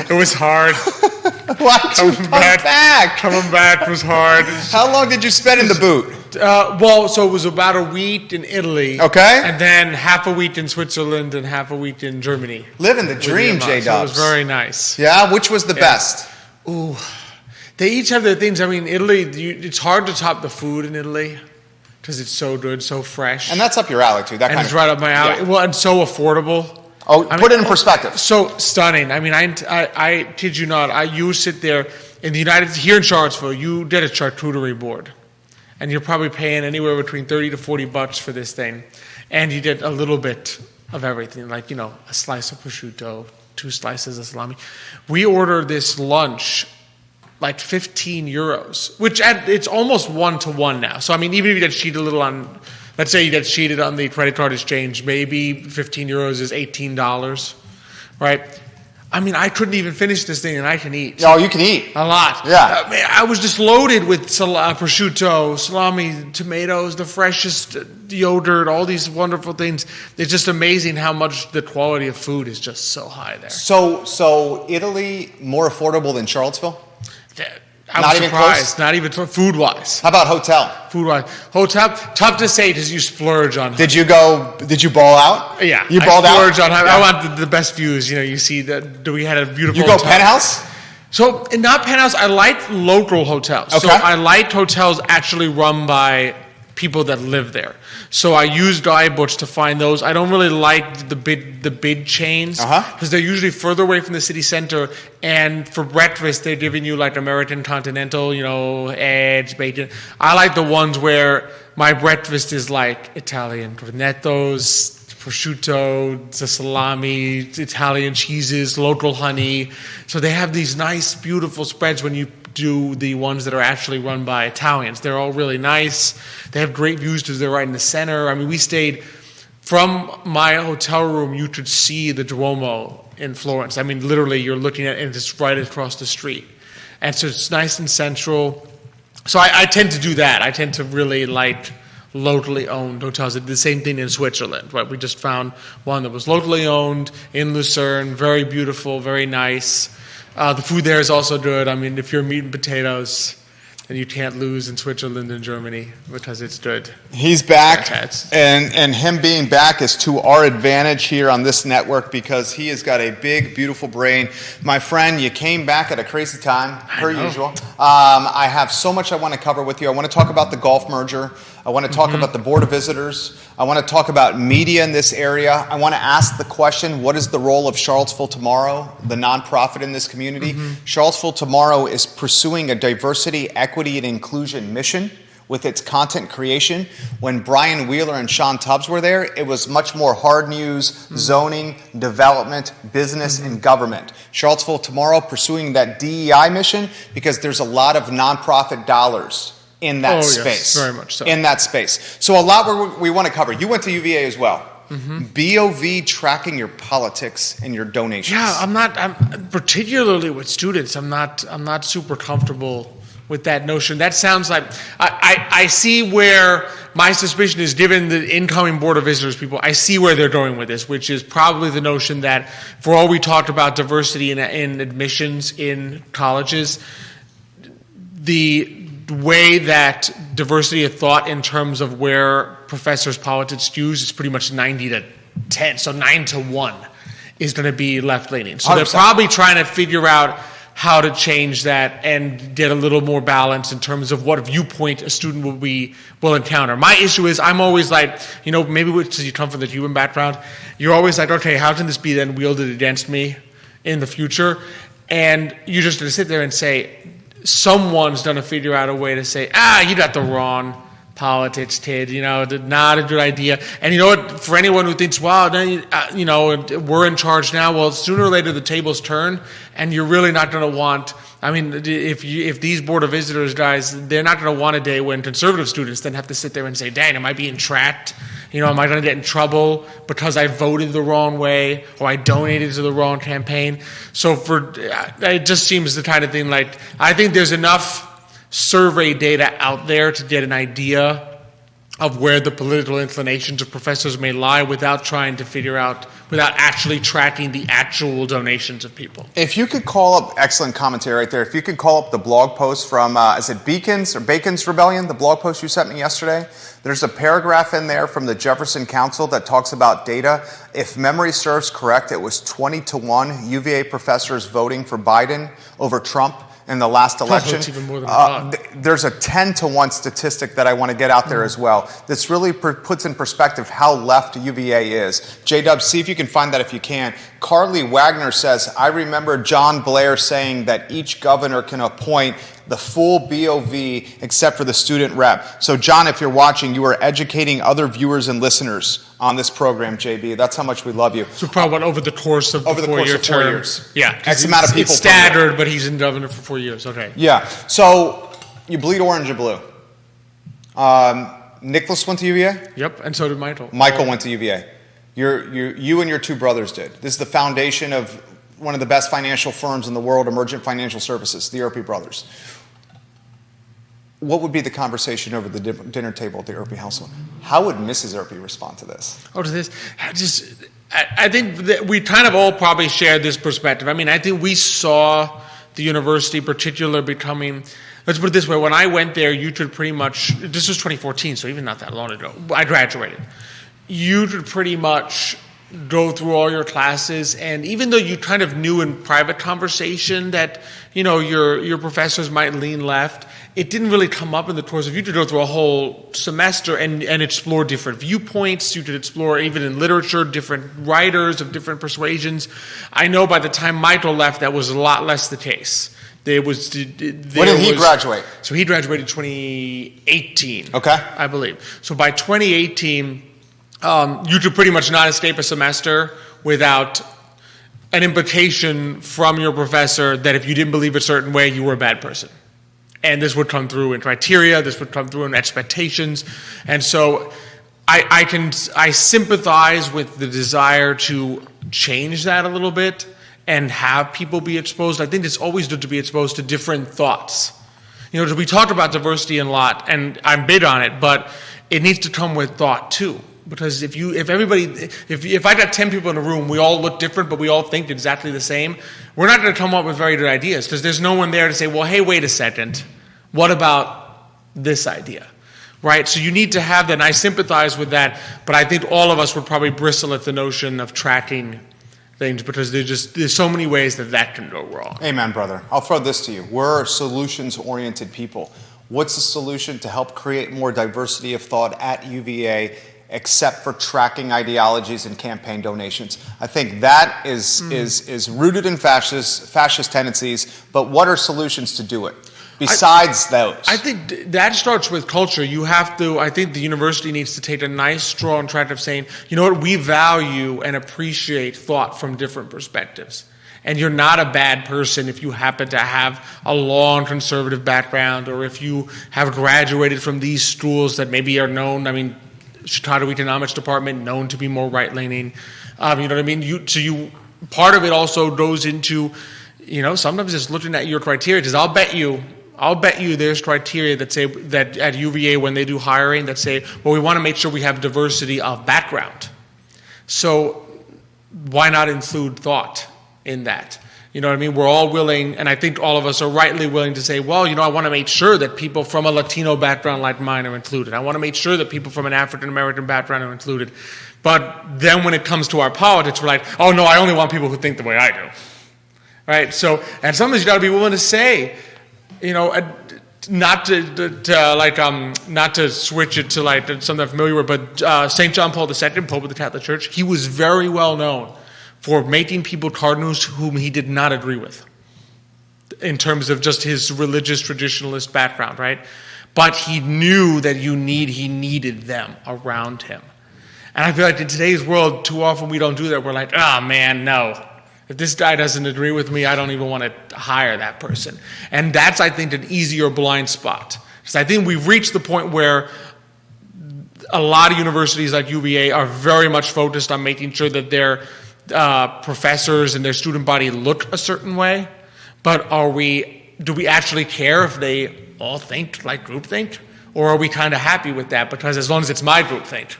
It was hard. Why'd you come back? Coming back was hard. How long did you spend in the boot? So it was about a week in Italy. Okay. And then half a week in Switzerland and half a week in Germany. Living the dream, J-Dubs. So it was very nice. Yeah? Which was the best? Ooh. They each have their things. I mean, Italy, it's hard to top the food in Italy because it's so good, so fresh. And that's up your alley, too. And it's right up my alley. Yeah. Well, and so affordable. Oh, put it in perspective. So stunning. I mean, I kid you not. You sit there here in Charlottesville. You did a charcuterie board, and you're probably paying anywhere between $30 to $40 for this thing, and you did a little bit of everything, like a slice of prosciutto, 2 slices of salami. We ordered this lunch, like €15, which it's almost 1-to-1 now. So I mean, even if you did cheat a little on. Let's say you get cheated on the credit card exchange, maybe €15 is $18, right? I mean, I couldn't even finish this thing, and I can eat. Oh, you can eat. A lot. Yeah. I was just loaded with prosciutto, salami, tomatoes, the freshest yogurt, all these wonderful things. It's just amazing how much the quality of food is just so high there. So Italy, more affordable than Charlottesville? I was surprised. Not even food-wise. How about hotel? Food-wise. Hotel, tough to say because you splurge on. Did you ball out? Yeah. You balled out? I splurge on. I want the best views. You see that we had a beautiful You go hotel. penthouse? So, not penthouse. I like local hotels. Okay. So, I like hotels actually run by people that live there. So I use guidebooks to find those. I don't really like the big chains because they're usually further away from the city center. And for breakfast, they're giving you like American Continental, eggs, bacon. I like the ones where my breakfast is like Italian cornettos, prosciutto, the salami, Italian cheeses, local honey. So they have these nice, beautiful spreads when you do the ones that are actually run by Italians. They're all really nice. They have great views because they're right in the center. I mean, we stayed from my hotel room, you could see the Duomo in Florence. I mean, literally, you're looking at it and it's right across the street. And so it's nice and central. So I tend to do that. I tend to really like locally owned hotels. The same thing in Switzerland, right? We just found one that was locally owned in Lucerne, very beautiful, very nice. The food there is also good. I mean, if you're meat and potatoes, then you can't lose in Switzerland and Germany because it's good. He's back, and him being back is to our advantage here on this network because he has got a big, beautiful brain. My friend, you came back at a crazy time, per usual. I have so much I want to cover with you. I want to talk about the Gulf merger. I want to talk about the Board of Visitors. I want to talk about media in this area. I want to ask the question, what is the role of Charlottesville Tomorrow, the nonprofit in this community? Charlottesville Tomorrow is pursuing a diversity, equity, and inclusion mission with its content creation. When Brian Wheeler and Sean Tubbs were there, it was much more hard news, zoning, development, business, and government. Charlottesville Tomorrow pursuing that DEI mission because there's a lot of nonprofit dollars in that space. Yes, very much so. In that space. So a lot we want to cover. You went to UVA as well. BOV tracking your politics and your donations. Yeah, I'm particularly with students. I'm not super comfortable with that notion. That sounds like I see where my suspicion is, given the incoming Board of Visitors people, I see where they're going with this, which is probably the notion that for all we talked about diversity in admissions in colleges, the way that diversity of thought in terms of where professors' politics skews is pretty much 90-10, so 9-1 is going to be left-leaning. So 100%. They're probably trying to figure out how to change that and get a little more balance in terms of what viewpoint a student will encounter. My issue is I'm always like, maybe because you come from the human background, you're always like, okay, how can this be then wielded against me in the future? And you just have to sit there and say, someone's going to figure out a way to say, you got the wrong politics, kid, not a good idea. And you know what, for anyone who thinks, wow, we're in charge now, well, sooner or later the tables turn, and you're really not going to want, if these Board of Visitors guys, they're not going to want a day when conservative students then have to sit there and say, dang, am I being tracked? Am I going to get in trouble because I voted the wrong way or I donated to the wrong campaign? So it just seems the kind of thing like, I think there's enough survey data out there to get an idea of where the political inclinations of professors may lie without actually tracking the actual donations of people. If you could call up, excellent commentary right there, if you could call up the blog post from, is it Bacon's Rebellion, the blog post you sent me yesterday? There's a paragraph in there from the Jefferson Council that talks about data. If memory serves correct, it was 20-1 UVA professors voting for Biden over Trump in the last election. It's even more than I thought. There's a 10-1 statistic that I want to get out there as well. This really puts in perspective how left UVA is. J-Dub, see if you can find that if you can. Carly Wagner says, I remember John Blair saying that each governor can appoint the full BOV except for the student rep. So, John, if you're watching, you are educating other viewers and listeners on this program, JB. That's how much we love you. So probably over the course of the 4-year term. 4 years. Yeah. X amount of people. It's staggered, but he's in governor for 4 years. Okay. Yeah. So you bleed orange or blue. Nicholas went to UVA? Yep, and so did Michael. Michael went to UVA. You and your two brothers did. This is the foundation of one of the best financial firms in the world, Emergent Financial Services, the Urpí brothers. What would be the conversation over the dinner table at the Urpí household? How would Mrs. Urpí respond to this? To this? I think that we kind of all probably share this perspective. I think we saw the university particular becoming, let's put it this way, when I went there, you could pretty much, this was 2014, so even not that long ago, I graduated. You could pretty much go through all your classes, and even though you kind of knew in private conversation that, your professors might lean left, it didn't really come up in the course of, you could go through a whole semester and explore different viewpoints. You could explore, even in literature, different writers of different persuasions. I know by the time Michael left, that was a lot less the case. When did he graduate? So he graduated 2018. Okay. I believe. So by 2018, you could pretty much not escape a semester without an implication from your professor that if you didn't believe a certain way, you were a bad person. And this would come through in criteria, this would come through in expectations. And so I sympathize with the desire to change that a little bit and have people be exposed. I think it's always good to be exposed to different thoughts. We talk about diversity a lot, and I'm big on it, but it needs to come with thought too. Because if I got 10 people in a room, we all look different, but we all think exactly the same, we're not going to come up with very good ideas because there's no one there to say, well, hey, wait a second, what about this idea? Right? So you need to have that, and I sympathize with that, but I think all of us would probably bristle at the notion of tracking things because there's so many ways that can go wrong. Amen, brother. I'll throw this to you. We're solutions-oriented people. What's the solution to help create more diversity of thought at UVA except for tracking ideologies and campaign donations? I think that is rooted in fascist tendencies, but what are solutions to do it besides those? I think that starts with culture. I think the university needs to take a nice, strong track of saying, you know what, we value and appreciate thought from different perspectives. And you're not a bad person if you happen to have a long conservative background or if you have graduated from these schools that maybe are known, Chicago Economics Department known to be more right-leaning. You know what I mean? Part of it also goes into, sometimes just looking at your criteria. Because I'll bet you there's criteria that say that at UVA when they do hiring that say, well, we want to make sure we have diversity of background. So why not include thought in that? You know what I mean? We're all willing, and I think all of us are rightly willing to say, well, I want to make sure that people from a Latino background like mine are included. I want to make sure that people from an African-American background are included. But then when it comes to our politics, we're like, oh, no, I only want people who think the way I do. right? So, and sometimes you got to be willing to say, not to switch it to like something I'm familiar with, but St. John Paul II, Pope of the Catholic Church, he was very well known for making people cardinals whom he did not agree with in terms of just his religious traditionalist background, right? But he knew that he needed them around him. And I feel like in today's world, too often we don't do that. We're like, oh man, no. If this guy doesn't agree with me, I don't even want to hire that person. And that's, I think, an easier blind spot. Because I think we've reached the point where a lot of universities like UVA are very much focused on making sure that their professors and their student body look a certain way. But do we actually care if they all think like groupthink? Or are we kind of happy with that? Because as long as it's my groupthink.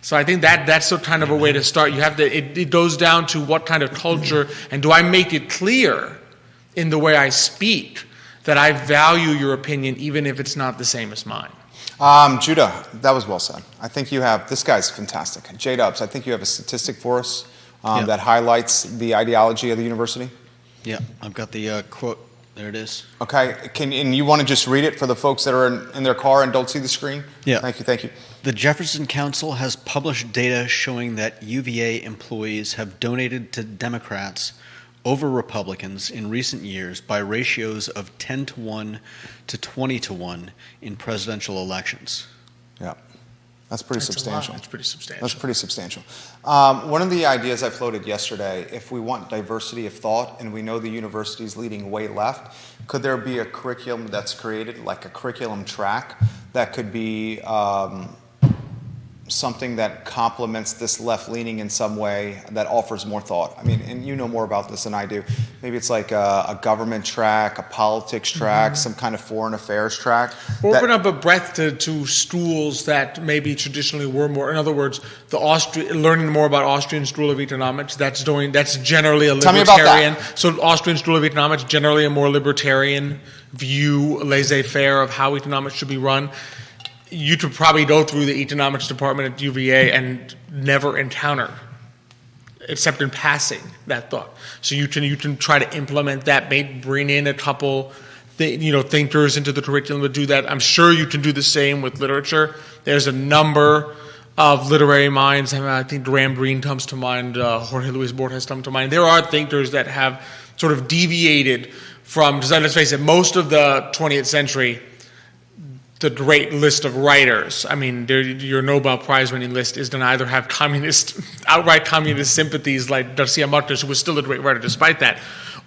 So I think that's a kind of a way to start. You have to. It goes down to what kind of culture, and do I make it clear in the way I speak that I value your opinion, even if it's not the same as mine. Judah, that was well said. I think you have, this guy's fantastic. J-Dubs, I think you have a statistic for us that highlights the ideology of the university. Yeah, I've got the quote. There it is. Okay, and you want to just read it for the folks that are in their car and don't see the screen? Yeah. Thank you. The Jefferson Council has published data showing that UVA employees have donated to Democrats over Republicans in recent years by ratios of 10-1 to 20-1 in presidential elections. Yeah, that's pretty substantial. That's pretty substantial. That's pretty substantial. One of the ideas I floated yesterday, if we want diversity of thought and we know the university is leading way left, could there be a curriculum that's created, like a curriculum track, that could be something that complements this left leaning in some way that offers more thought? I mean, and you know more about this than I do. Maybe it's like a government track, a politics track, some kind of foreign affairs track. Open up a breadth to schools that maybe traditionally were more. In other words, learning more about Austrian School of Economics. That's generally a libertarian. Tell me about that. So Austrian School of Economics, generally a more libertarian view, laissez-faire of how economics should be run. You could probably go through the economics department at UVA and never encounter, except in passing, that thought. So you can try to implement that, maybe bring in a couple thinkers into the curriculum to do that. I'm sure you can do the same with literature. There's a number of literary minds. I think Graham Greene comes to mind, Jorge Luis Borges comes to mind. There are thinkers that have sort of deviated from, because let's face it, most of the 20th century, the great list of writers, I mean, your Nobel Prize winning list is going to either have outright communist sympathies like Garcia Marquez, who was still a great writer despite that,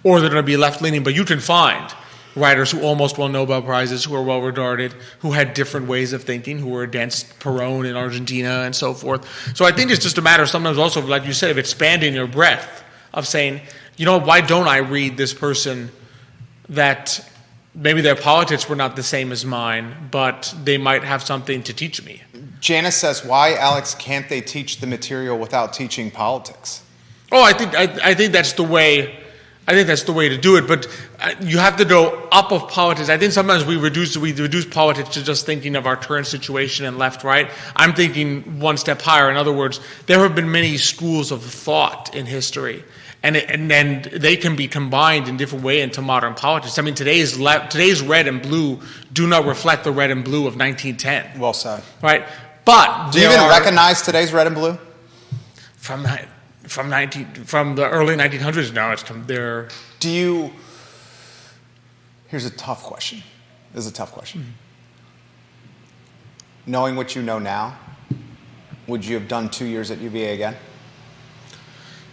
or they're going to be left-leaning. But you can find writers who almost won Nobel Prizes, who are well-regarded, who had different ways of thinking, who were against Perón in Argentina and so forth. So I think it's just a matter sometimes also, like you said, of expanding your breadth, of saying, why don't I read this person that maybe their politics were not the same as mine, but they might have something to teach me. Janice says, why, Alex, can't they teach the material without teaching politics? Oh, I think that's the way. I think that's the way to do it. But you have to go up of politics. I think sometimes we reduce politics to just thinking of our current situation and left, right. I'm thinking one step higher. In other words, there have been many schools of thought in history. And then they can be combined in different ways into modern politics. I mean, today's red and blue do not reflect the red and blue of 1910. Well said. Right? But do you even recognize today's red and blue? From the early 1900s, no, they're... Here's a tough question. This is a tough question. Mm-hmm. Knowing what you know now, would you have done 2 years at UVA again?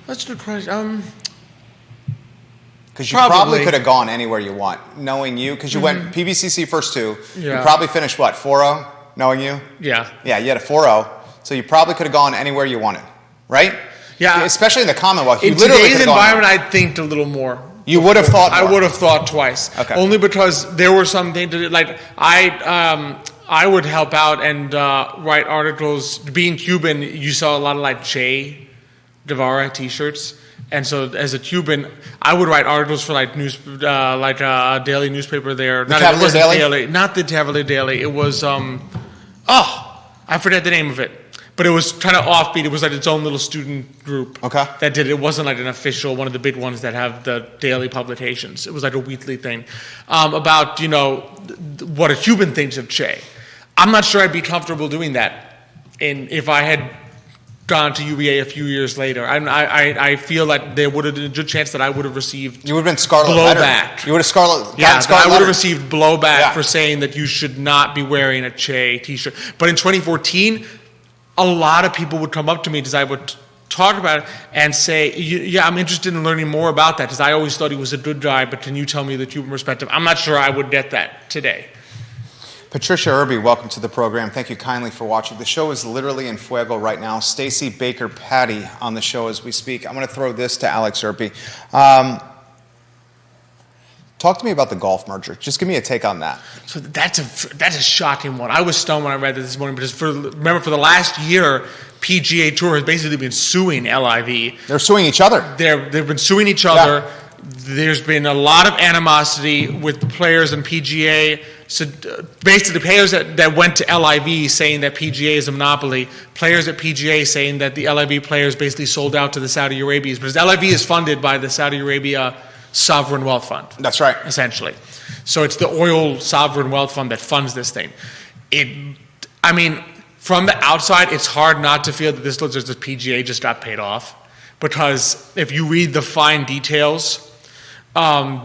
That's a good question. Because you probably could have gone anywhere you want, knowing you, because you went PVCC first two. Yeah. You probably finished, 4.0, knowing you? Yeah. Yeah, you had a 4.0, so you probably could have gone anywhere you wanted, right? Yeah. Especially in the Commonwealth. In today's environment, I'd think a little more. You would have thought more. I would have thought twice. Okay. Only because there were some things to do, like I would help out and write articles. Being Cuban, you saw a lot of Che Guevara T-shirts, and so as a Cuban, I would write articles for a daily newspaper there. Not the Cavalier Daily. It was I forget the name of it, But it was kind of offbeat. It was like its own little student group that did it. It wasn't like an official, one of the big ones that have the daily publications. It was like a weekly thing about, what a Cuban thinks of Che. I'm not sure I'd be comfortable doing that if I had gone to UVA a few years later. I feel like there would have been a good chance that I would have received You would have been scarlet blowback. Lettered. You would have scarlet I would have received blowback for saying that you should not be wearing a Che t-shirt. But in 2014, a lot of people would come up to me as I would talk about it and say, yeah, I'm interested in learning more about that because I always thought he was a good guy, but can you tell me the Cuban perspective? I'm not sure I would get that today. Patricia Urpí, welcome to the program. Thank you kindly for watching. The show is literally in fuego right now. Stacy Baker Patty on the show as we speak. I'm going to throw this to Alex Urpí. Talk to me about the golf merger. Just give me a take on that. So that's a shocking one. I was stunned when I read that this morning because for the last year, PGA Tour has basically been suing LIV. They're suing each other. They've been suing each other. There's been a lot of animosity with the players and PGA. So basically, players that went to LIV saying that PGA is a monopoly, players at PGA saying that the LIV players basically sold out to the Saudi Arabians because LIV is funded by the Saudi Arabia Sovereign Wealth Fund. That's right. Essentially. So it's the oil sovereign wealth fund that funds this thing. From the outside, it's hard not to feel that this looks as if the PGA just got paid off. Because if you read the fine details,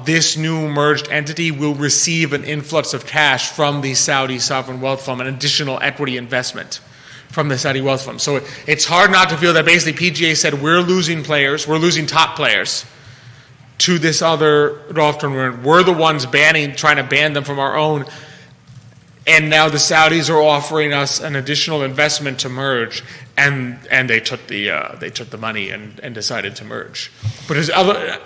this new merged entity will receive an influx of cash from the Saudi Sovereign Wealth Fund, an additional equity investment from the Saudi Wealth Fund. So it's hard not to feel that basically PGA said, we're losing top players to this other golf tournament. We're the ones trying to ban them from our own. And now the Saudis are offering us an additional investment to merge, and they took the money and decided to merge. But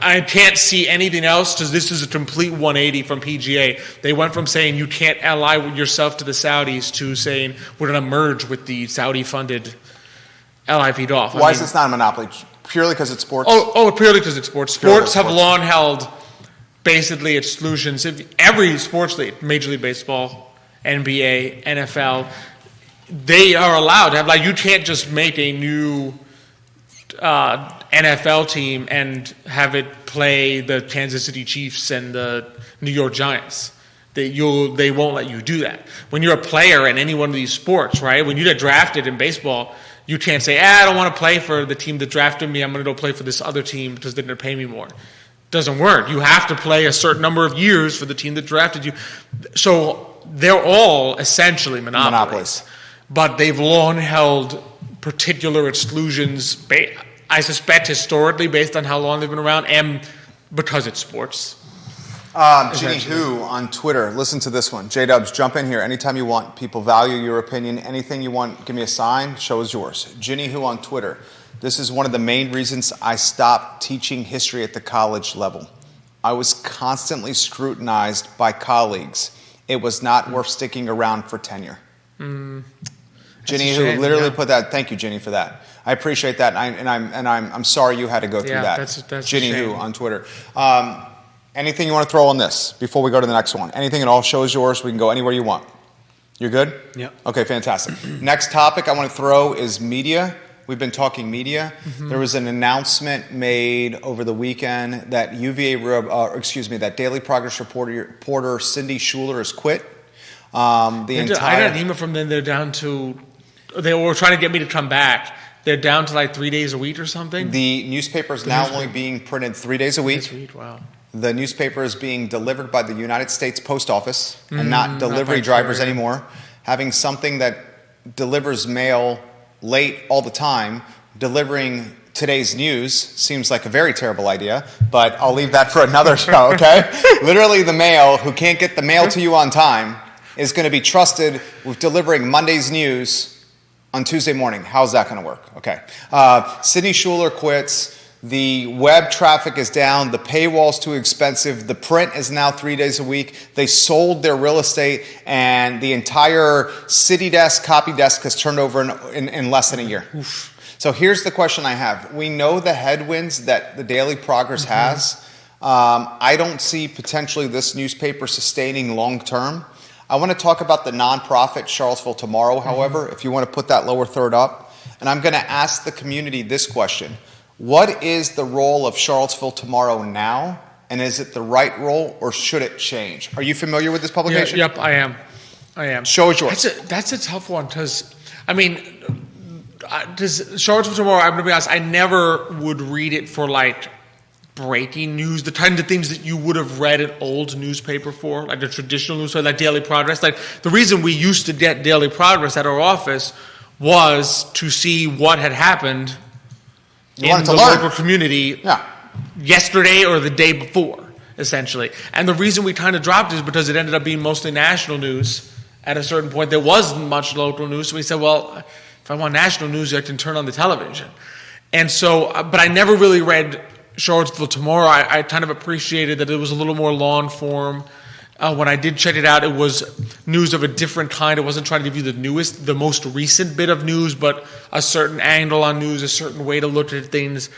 I can't see anything else because this is a complete 180 from PGA. They went from saying you can't ally yourself to the Saudis to saying we're going to merge with the Saudi-funded LIV Golf. Why is this not a monopoly? Purely because it's sports? Purely because it's sports. Sports have long held basically exclusions. Every sports league, Major League Baseball, NBA, NFL, they are allowed to have, you can't just make a new NFL team and have it play the Kansas City Chiefs and the New York Giants. They won't let you do that. When you're a player in any one of these sports, right? When you get drafted in baseball, you can't say, I don't want to play for the team that drafted me. I'm going to go play for this other team because they're going to pay me more. Doesn't work. You have to play a certain number of years for the team that drafted you. So they're all essentially monopolies. But they've long held particular exclusions, I suspect historically, based on how long they've been around, and because it's sports. Ginny Hu on Twitter. Listen to this one. J-Dubs, jump in here anytime you want. People value your opinion. Anything you want, give me a sign. Show is yours. Ginny Hu on Twitter. This is one of the main reasons I stopped teaching history at the college level. I was constantly scrutinized by colleagues. It was not worth sticking around for tenure. Ginny Hu literally put that. Thank you, Ginny, for that. I appreciate that, I'm sorry you had to go through that. That's Ginny Hu on Twitter. Anything you want to throw on this before we go to the next one? Anything at all? Show is yours. We can go anywhere you want. You're good? Yep. Okay, fantastic. Next topic I want to throw is media. We've been talking media. Mm-hmm. There was an announcement made over the weekend that that Daily Progress reporter Cindy Schuler has quit. I got an email from them. They were trying to get me to come back. They're down to 3 days a week or something. The newspaper is now only being printed 3 days a week. Wow. The newspaper is being delivered by the United States Post Office and not delivery drivers anymore. Having something that delivers mail late all the time, delivering today's news seems like a very terrible idea, but I'll leave that for another show, okay? Literally the mail, who can't get the mail to you on time, is going to be trusted with delivering Monday's news on Tuesday morning. How's that going to work? Okay. Cindy Schuler quits. The web traffic is down. The paywall's too expensive. The print is now 3 days a week. They sold their real estate, and the entire city desk, copy desk has turned over in less than a year. Oof. So here's the question I have. We know the headwinds that the Daily Progress has. I don't see potentially this newspaper sustaining long term. I want to talk about the nonprofit Charlottesville Tomorrow, however, if you want to put that lower third up. And I'm going to ask the community this question. What is the role of Charlottesville Tomorrow now? And is it the right role, or should it change? Are you familiar with this publication? Yep, I am. Show is yours. That's a tough one because, I mean, does Charlottesville Tomorrow, I'm going to be honest, I never would read it for like breaking news, the kinds of things that you would have read an old newspaper for, like the traditional newspaper, like Daily Progress. Like the reason we used to get Daily Progress at our office was to see what had happened in the local community yesterday or the day before, essentially. And the reason we kind of dropped it is because it ended up being mostly national news. At a certain point, there wasn't much local news, so we said, well, if I want national news, I can turn on the television. And so, but I never really read Charlottesville Tomorrow. I kind of appreciated that it was a little more long form. When I did check it out, it was news of a different kind. It wasn't trying to give you the most recent bit of news, but a certain angle on news, a certain way to look at things.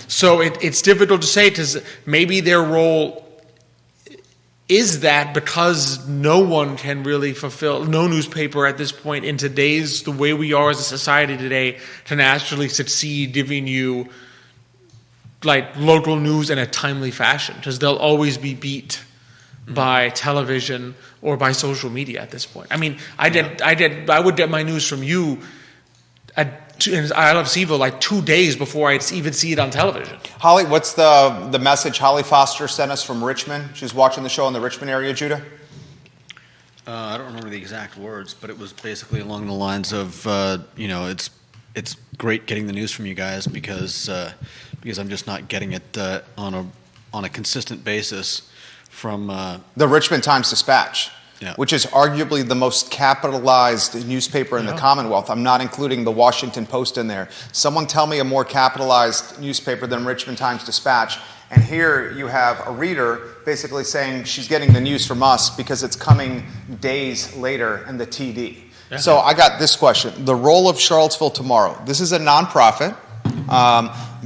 So it's difficult to say because maybe their role is that because no one can really fulfill, no newspaper at this point in the way we are as a society today, can actually succeed giving you like local news in a timely fashion, because they'll always be beat by television or by social media at this point. I mean, I would get my news from you in I Love CVille like 2 days before I'd even see it on television. Holly, what's the message Holly Foster sent us from Richmond? She's watching the show in the Richmond area, Judah? I don't remember the exact words, but it was basically along the lines of, it's great getting the news from you guys because I'm just not getting it on a consistent basis from the Richmond Times-Dispatch, yeah, which is arguably the most capitalized newspaper in the Commonwealth. I'm not including the Washington Post in there. Someone tell me a more capitalized newspaper than Richmond Times-Dispatch. And here you have a reader basically saying she's getting the news from us because it's coming days later in the TD. Yeah. So I got this question. The role of Charlottesville Tomorrow. This is a nonprofit.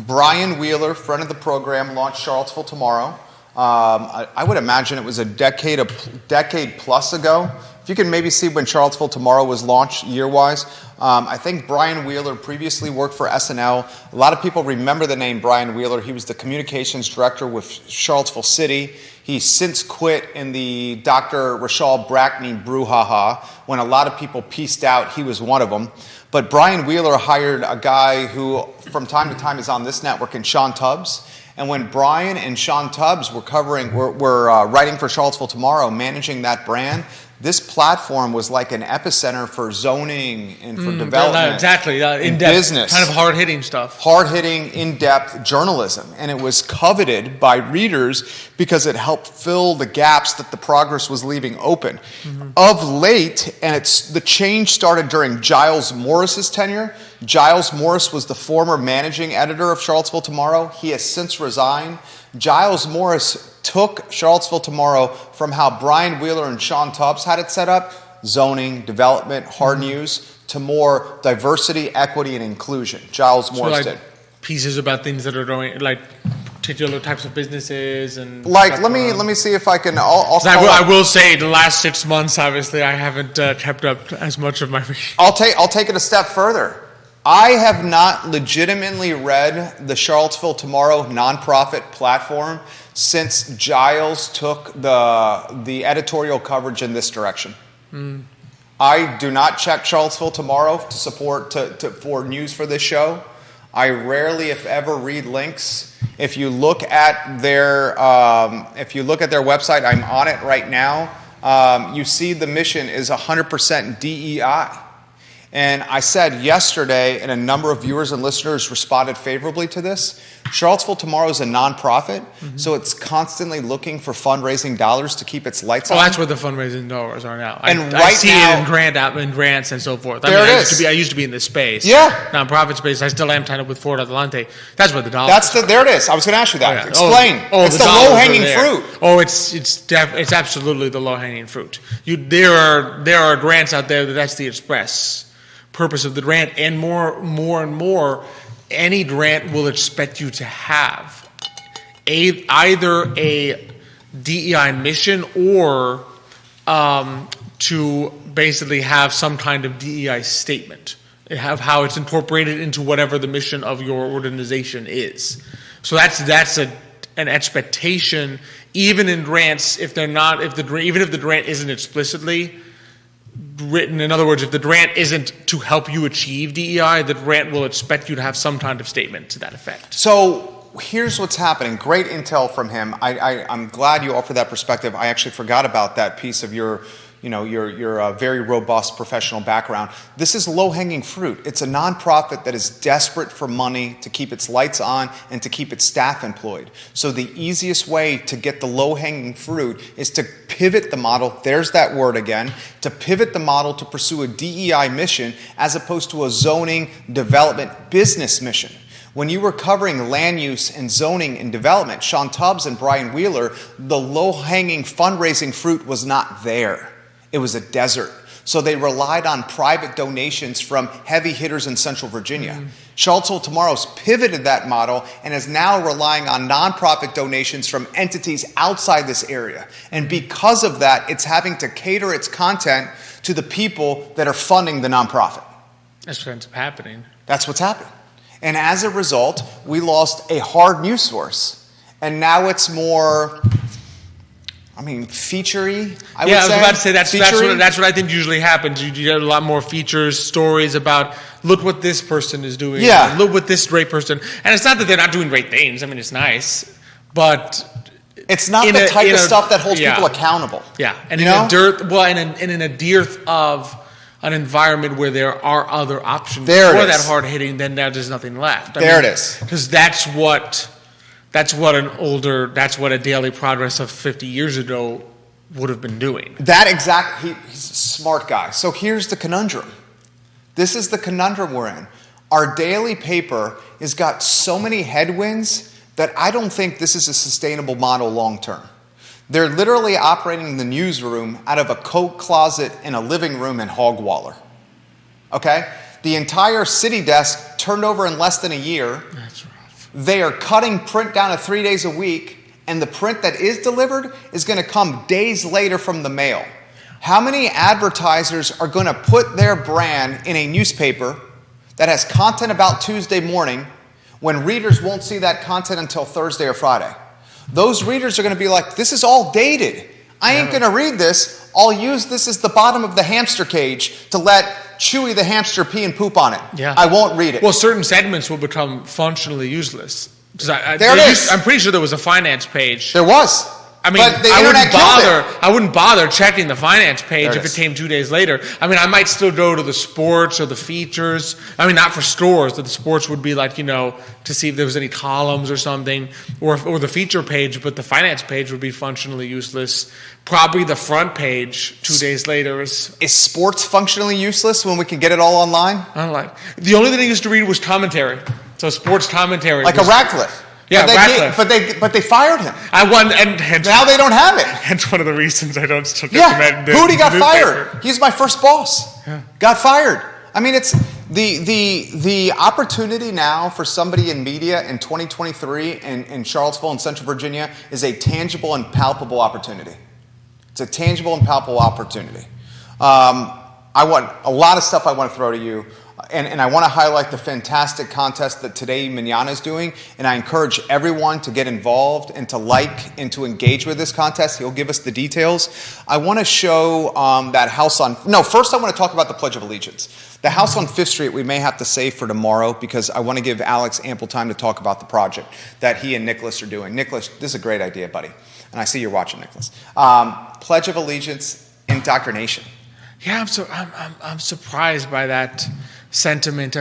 Brian Wheeler, friend of the program, launched Charlottesville Tomorrow. I would imagine it was a decade plus ago. If you can maybe see when Charlottesville Tomorrow was launched year-wise. I think Brian Wheeler previously worked for SNL. A lot of people remember the name Brian Wheeler. He was the communications director with Charlottesville City. He's since quit in the Dr. Rachel Brackney brouhaha. When a lot of people pieced out, he was one of them. But Brian Wheeler hired a guy who from time to time is on this network, and Sean Tubbs. And when Brian and Sean Tubbs were writing for Charlottesville Tomorrow, managing that brand, this platform was like an epicenter for zoning and for development. Exactly, in-depth, business. Kind of hard-hitting stuff. Hard-hitting, in-depth journalism. And it was coveted by readers because it helped fill the gaps that the progress was leaving open. Mm-hmm. Of late, and the change started during Giles Morris's tenure. Giles Morris was the former managing editor of Charlottesville Tomorrow. He has since resigned. Giles Morris took Charlottesville Tomorrow from how Brian Wheeler and Sean Tubbs had it set up, zoning, development, hard news, to more diversity, equity, and inclusion. Giles Morris did. Pieces about things that are going, like particular types of businesses and. Like, let me see if I can. I will say the last 6 months, obviously, I haven't kept up as much of my. I'll take it a step further. I have not legitimately read the Charlottesville Tomorrow nonprofit platform since Giles took the editorial coverage in this direction. I do not check Charlottesville Tomorrow to support for news for this show. I rarely, if ever, read links. If you look at their website, I'm on it right now. You see the mission is 100% DEI. And I said yesterday, and a number of viewers and listeners responded favorably to this, Charlottesville Tomorrow is a nonprofit, so it's constantly looking for fundraising dollars to keep its lights on. Well, that's where the fundraising dollars are now. And I see it in grants and so forth. I used to be in this space. Yeah. Nonprofit space. I still am tied up with Fort Adelante. That's where the dollars are. There it is. I was going to ask you that. Oh, yeah. Explain. It's the low-hanging fruit. Oh, it's absolutely the low-hanging fruit. There are grants out there that's the express purpose of the grant, and more and more, any grant will expect you to have either a DEI mission or to basically have some kind of DEI statement have how it's incorporated into whatever the mission of your organization is. So that's an expectation, even in grants, even if the grant isn't explicitly written. In other words, if the grant isn't to help you achieve DEI, the grant will expect you to have some kind of statement to that effect. So here's what's happening. Great intel from him. I'm glad you offered that perspective. I actually forgot about that piece of your very robust professional background. This is low-hanging fruit. It's a nonprofit that is desperate for money to keep its lights on and to keep its staff employed. So the easiest way to get the low-hanging fruit is to pivot the model, there's that word again, to pivot the model to pursue a DEI mission as opposed to a zoning development business mission. When you were covering land use and zoning and development, Sean Tubbs and Brian Wheeler, the low-hanging fundraising fruit was not there. It was a desert. So they relied on private donations from heavy hitters in Central Virginia. Charlottesville Tomorrow's pivoted that model and is now relying on nonprofit donations from entities outside this area. And because of that, it's having to cater its content to the people that are funding the nonprofit. That's what ends up happening. That's what's happening. And as a result, we lost a hard news source. And now it's more, feature-y, I would say. Yeah, I was about to say that's what I think usually happens. You get a lot more features, stories about, look what this person is doing. Yeah. Look what this great person. And it's not that they're not doing great things. It's nice. But it's not the type of stuff that holds people accountable. Yeah. And in a dearth of an environment where there are other options for that hard hitting, then there's nothing left. It is. Because that's what a Daily Progress of 50 years ago would have been doing. He's a smart guy. So here's the conundrum. This is the conundrum we're in. Our daily paper has got so many headwinds that I don't think this is a sustainable model long term. They're literally operating the newsroom out of a coat closet in a living room in Hogwaller. Okay? The entire city desk turned over in less than a year. That's rough. They are cutting print down to 3 days a week, and the print that is delivered is going to come days later from the mail. How many advertisers are going to put their brand in a newspaper that has content about Tuesday morning when readers won't see that content until Thursday or Friday? Those readers are going to be like, this is all dated. I ain't going to read this. I'll use this as the bottom of the hamster cage to let Chewy the hamster pee and poop on it. Yeah. I won't read it. Well, certain segments will become functionally useless. I'm pretty sure there was a finance page. There was. But the internet killed it. I wouldn't bother checking the finance page if it came 2 days later. I might still go to the sports or the features. Not for stores. The sports would be like, to see if there was any columns or something, or the feature page. But the finance page would be functionally useless. Probably the front page 2 days later is sports functionally useless when we can get it all online? I don't like. The only thing I used to read was commentary. So sports commentary, like a Radcliffe. Yeah, Radcliffe. But they fired him. And now they don't have it. That's one of the reasons I don't still recommend. Hootie got fired. He's my first boss. Yeah. Got fired. It's the opportunity now for somebody in media in 2023 in Charlottesville and Central Virginia is a tangible and palpable opportunity. It's a tangible and palpable opportunity. I want a lot of stuff I want to throw to you. And I want to highlight the fantastic contest that Today Manana is doing. And I encourage everyone to get involved and to like and to engage with this contest. He'll give us the details. I want to show that house on... No, first I want to talk about the Pledge of Allegiance. The house on 5th Street we may have to save for tomorrow because I want to give Alex ample time to talk about the project that he and Nicholas are doing. Nicholas, this is a great idea, buddy. And I see you're watching, Nicholas. Pledge of Allegiance, Indoctrination. Yeah, I'm surprised by that sentiment.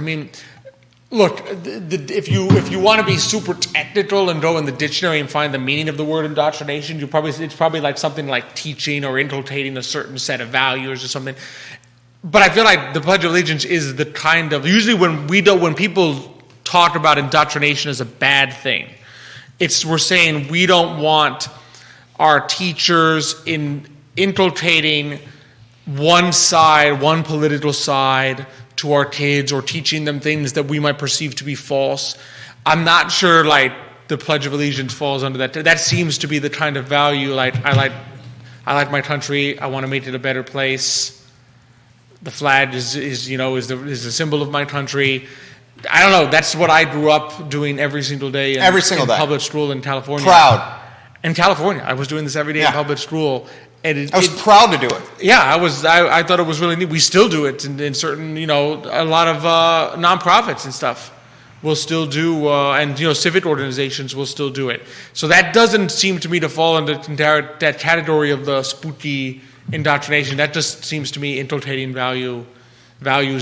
Look, if you want to be super technical and go in the dictionary and find the meaning of the word indoctrination, it's probably like something like teaching or inculcating a certain set of values or something. But I feel like the Pledge of Allegiance is the kind of, usually when people talk about indoctrination as a bad thing, we're saying we don't want our teachers inculcating one political side to our kids or teaching them things that we might perceive to be false. I'm not sure the Pledge of Allegiance falls under that. That seems to be the kind of value I like my country. I want to make it a better place. The flag is the symbol of my country. I don't know. That's what I grew up doing every single day. In public school in California. Proud. In California, I was doing this every day in public school. And I was proud to do it. Yeah, I thought it was really neat. We still do it in certain, a lot of nonprofits and stuff will still do, and civic organizations will still do it. So that doesn't seem to me to fall into that category of the spooky indoctrination. That just seems to me inculcating values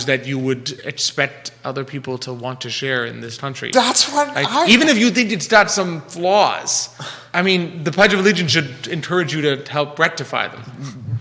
that you would expect other people to want to share in this country. That's what even if you think it's got some flaws, I mean, the Pledge of Allegiance should encourage you to help rectify them.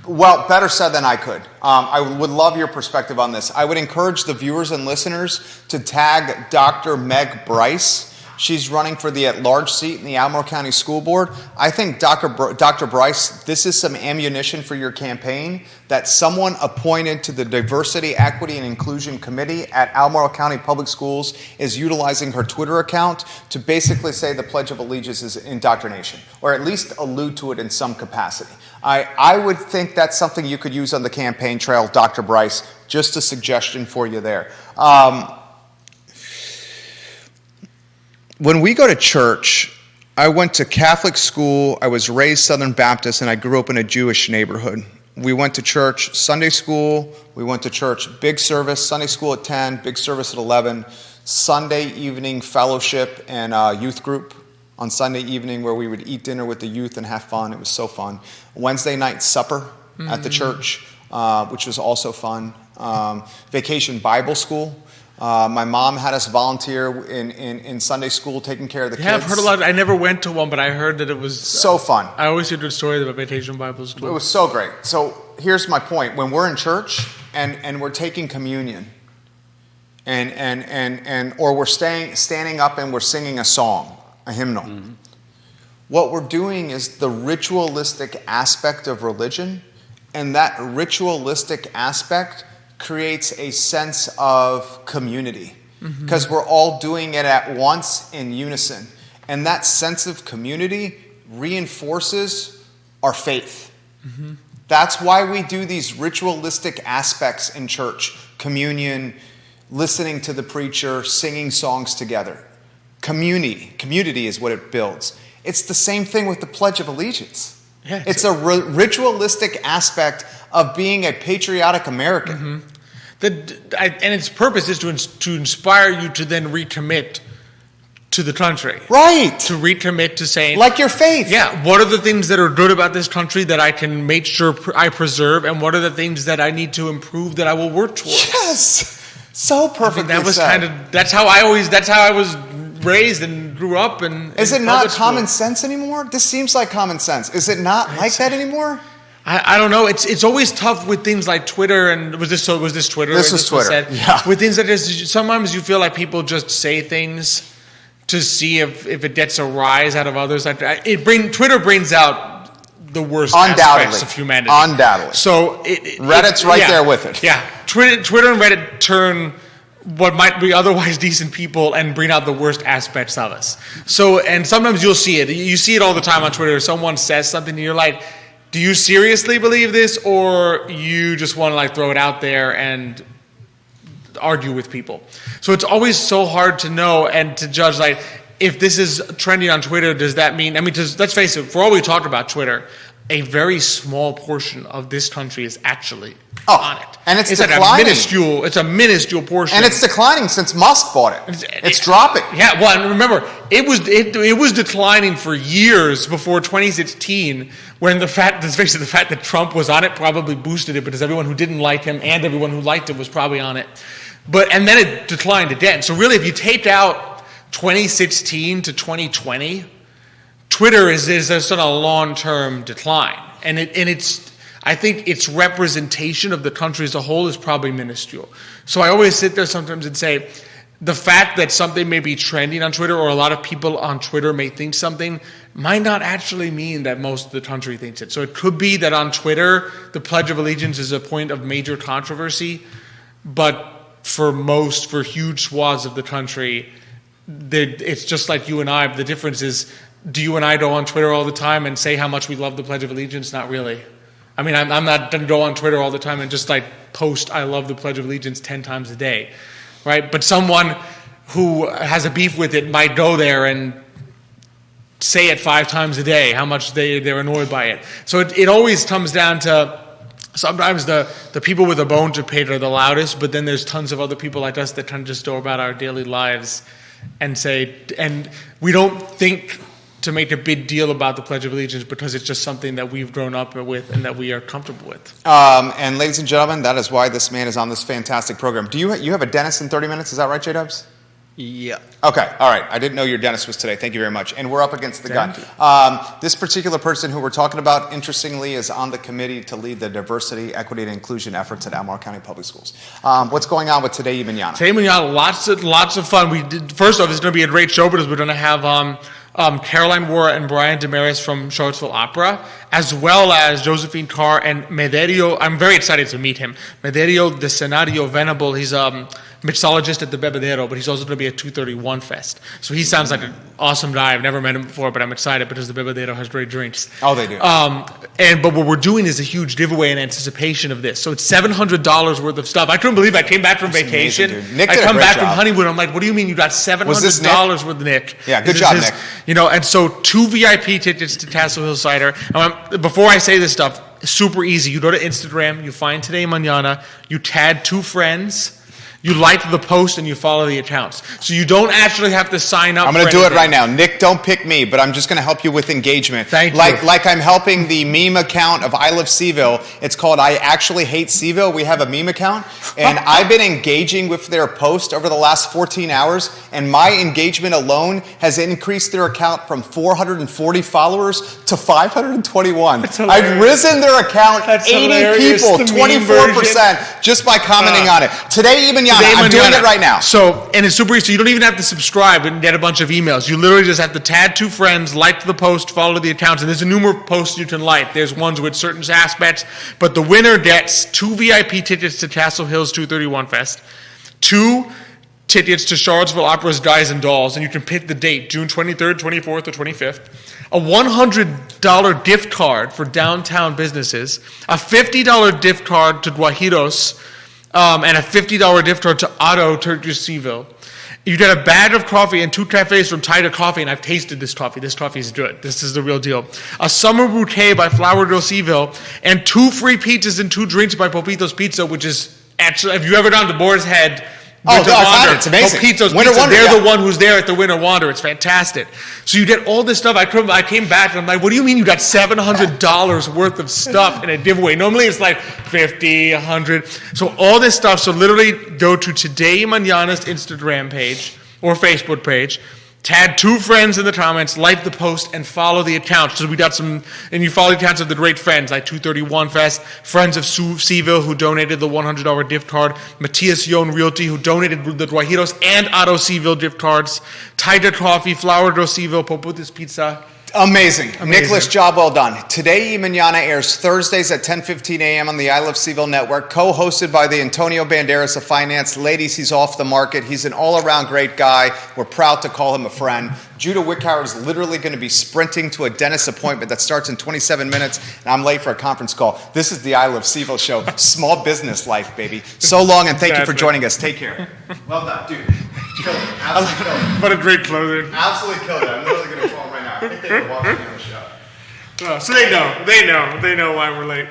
Well, better said than I could. I would love your perspective on this. I would encourage the viewers and listeners to tag Dr. Meg Bryce. She's running for the at-large seat in the Albemarle County School Board. I think, Dr. Bryce, this is some ammunition for your campaign that someone appointed to the Diversity, Equity, and Inclusion Committee at Albemarle County Public Schools is utilizing her Twitter account to basically say the Pledge of Allegiance is indoctrination, or at least allude to it in some capacity. I would think that's something you could use on the campaign trail, Dr. Bryce. Just a suggestion for you there. When we go to church, I went to Catholic school, I was raised Southern Baptist, and I grew up in a Jewish neighborhood. We went to church Sunday school, we went to church big service, Sunday school at 10, big service at 11, Sunday evening fellowship and youth group on Sunday evening where we would eat dinner with the youth and have fun. It was so fun. Wednesday night supper at the church, which was also fun. Vacation Bible school. My mom had us volunteer in Sunday school taking care of the kids. Yeah, I've heard a lot. I never went to one, but I heard that it was so fun. I always hear good stories about Vacation Bible School. It was so great. So here's my point. When we're in church and we're taking communion or we're standing up and we're singing a song, a hymnal, what we're doing is the ritualistic aspect of religion, and that ritualistic aspect creates a sense of community because we're all doing it at once in unison. And that sense of community reinforces our faith. That's why we do these ritualistic aspects in church. Communion, listening to the preacher, singing songs together. Community is what it builds. It's the same thing with the Pledge of Allegiance. Yeah, it's a ritualistic aspect of being a patriotic American. And its purpose is to inspire you to then recommit to the country. Right. To recommit to saying... Like your faith. Yeah. What are the things that are good about this country that I can make sure I preserve, and what are the things that I need to improve that I will work towards? Yes. So perfectly said. That's how I was raised and grew up. And is it not common sense anymore? This seems like common sense. Is it not like that anymore? I don't know. It's always tough with things like Twitter and was this Twitter? This was Twitter. Yeah. With things like this, sometimes you feel like people just say things to see if it gets a rise out of others. Twitter brings out the worst aspects of humanity. Undoubtedly. So Reddit's there with it. Yeah. Twitter and Reddit turn what might be otherwise decent people and bring out the worst aspects of us. So, and sometimes you'll see it. You see it all the time on Twitter. Someone says something and you're like, do you seriously believe this, or you just want to throw it out there and argue with people? So it's always so hard to know and to judge, if this is trending on Twitter, does that mean, let's face it, for all we talk about Twitter, a very small portion of this country is actually on it. And it's declining. It's a minuscule portion. And it's declining since Musk bought it. It's dropping. Yeah, well, and remember, it was declining for years before 2016, when the fact that Trump was on it probably boosted it, because everyone who didn't like him and everyone who liked him was probably on it. And then it declined again. So really, if you take out 2016 to 2020, Twitter is on a long-term decline, and I think its representation of the country as a whole is probably minuscule. So I always sit there sometimes and say, the fact that something may be trending on Twitter, or a lot of people on Twitter may think something, might not actually mean that most of the country thinks it. So it could be that on Twitter, the Pledge of Allegiance is a point of major controversy, but for huge swaths of the country, it's just like you and I. The difference is, do you and I go on Twitter all the time and say how much we love the Pledge of Allegiance? Not really. I mean, I'm not going to go on Twitter all the time and just like post I love the Pledge of Allegiance 10 times a day, right? But someone who has a beef with it might go there and say it 5 times a day, how much they're annoyed by it. So it always comes down to sometimes the people with a bone to pick are the loudest, but then there's tons of other people like us that kind of just go about our daily lives and say, and we don't think to make a big deal about the Pledge of Allegiance because it's just something that we've grown up with and that we are comfortable with. And ladies and gentlemen, that is why this man is on this fantastic program. Do you have a dentist in 30 minutes? Is that right, J-Dubs? Yeah. Okay, all right. I didn't know your dentist was today. Thank you very much. And we're up against the gun. This particular person who we're talking about, interestingly, is on the committee to lead the diversity, equity, and inclusion efforts at Albemarle County Public Schools. What's going on with Today y Mañana? Today y Mañana, lots of fun. First off, it's going to be a great show because we're going to have Caroline Wara and Brian Damaris from Charlottesville Opera, as well as Josephine Carr and Mederio. I'm very excited to meet him. Mederio de Senario Venable. He's a mixologist at the Bebedero, but he's also going to be at 231 Fest. So he sounds like an awesome guy. I've never met him before, but I'm excited because the Bebedero has great drinks. Oh, they do. But what we're doing is a huge giveaway in anticipation of this. So it's $700 worth of stuff. I couldn't believe I came back from vacation. Amazing, Nick I did a come great back job. from honeymoon. I'm like, what do you mean you got $700 worth, Nick? Yeah, good job, Nick. And so 2 VIP tickets to Tassel Hill Cider. Before I say this stuff, super easy. You go to Instagram, you find Today Mañana, you tag 2 friends, you like the post, and you follow the accounts. So you don't actually have to sign up. I'm going to do it right now. Nick, don't pick me, but I'm just going to help you with engagement. Thank you. Like I'm helping the meme account of I Love CVille. It's called I Actually Hate CVille. We have a meme account, and I've been engaging with their post over the last 14 hours, and my engagement alone has increased their account from 440 followers to 521. I've risen their account 80 people, 24%, just by commenting on it. Today, even I'm doing it right now. So, and it's super easy. You don't even have to subscribe and get a bunch of emails. You literally just have to tag 2 friends, like the post, follow the accounts, and there's numerous posts you can like. There's ones with certain aspects, but the winner gets 2 VIP tickets to Castle Hills 231 Fest, 2 tickets to Charlottesville Opera's Guys and Dolls, and you can pick the date, June 23rd, 24th, or 25th. A $100 gift card for downtown businesses, a $50 gift card to Guajiros, and a $50 gift card to Otto Turkish CVille. You get a bag of coffee and 2 cafes from Tiger Coffee, and I've tasted this coffee. This coffee is good. This is the real deal. A summer bouquet by Flower Girl CVille, and 2 free pizzas and 2 drinks by Popito's Pizza, which is actually, if you ever done to Boar's Head, Winter Wonder. It's amazing. Popito's Winter Pizza, Wonder, they're the one who's there at the Winter Wander. It's fantastic. So you get all this stuff. I came back and I'm like, what do you mean you got $700 worth of stuff in a giveaway? Normally it's like 50, 100. So all this stuff. So literally go to Today Mañana's Instagram page or Facebook page. Tag 2 friends in the comments, like the post, and follow the accounts. So we got some, and you follow the accounts of the great friends, like 231 Fest, Friends of CVille, who donated the $100 gift card, Matias Yon Realty, who donated the Guajiros and Otto CVille gift cards, Tiger Coffee, Flower Girl CVille, Popito's Pizza. Amazing. Nicholas, job well done. Today y Mañana airs Thursdays at 10:15 a.m. on the I Love CVille Network, co-hosted by the Antonio Banderas of Finance. Ladies, he's off the market. He's an all-around great guy. We're proud to call him a friend. Judah Wickhauer is literally going to be sprinting to a dentist appointment that starts in 27 minutes, and I'm late for a conference call. This is the I Love CVille Show. Small business life, baby. So long, and thank you for joining us. Take care. Well done, dude. Killed it. Absolutely killed it. What a great closer. Absolutely killed it. I'm literally going to call him right now. I think they were watching on the show. So they know why we're late.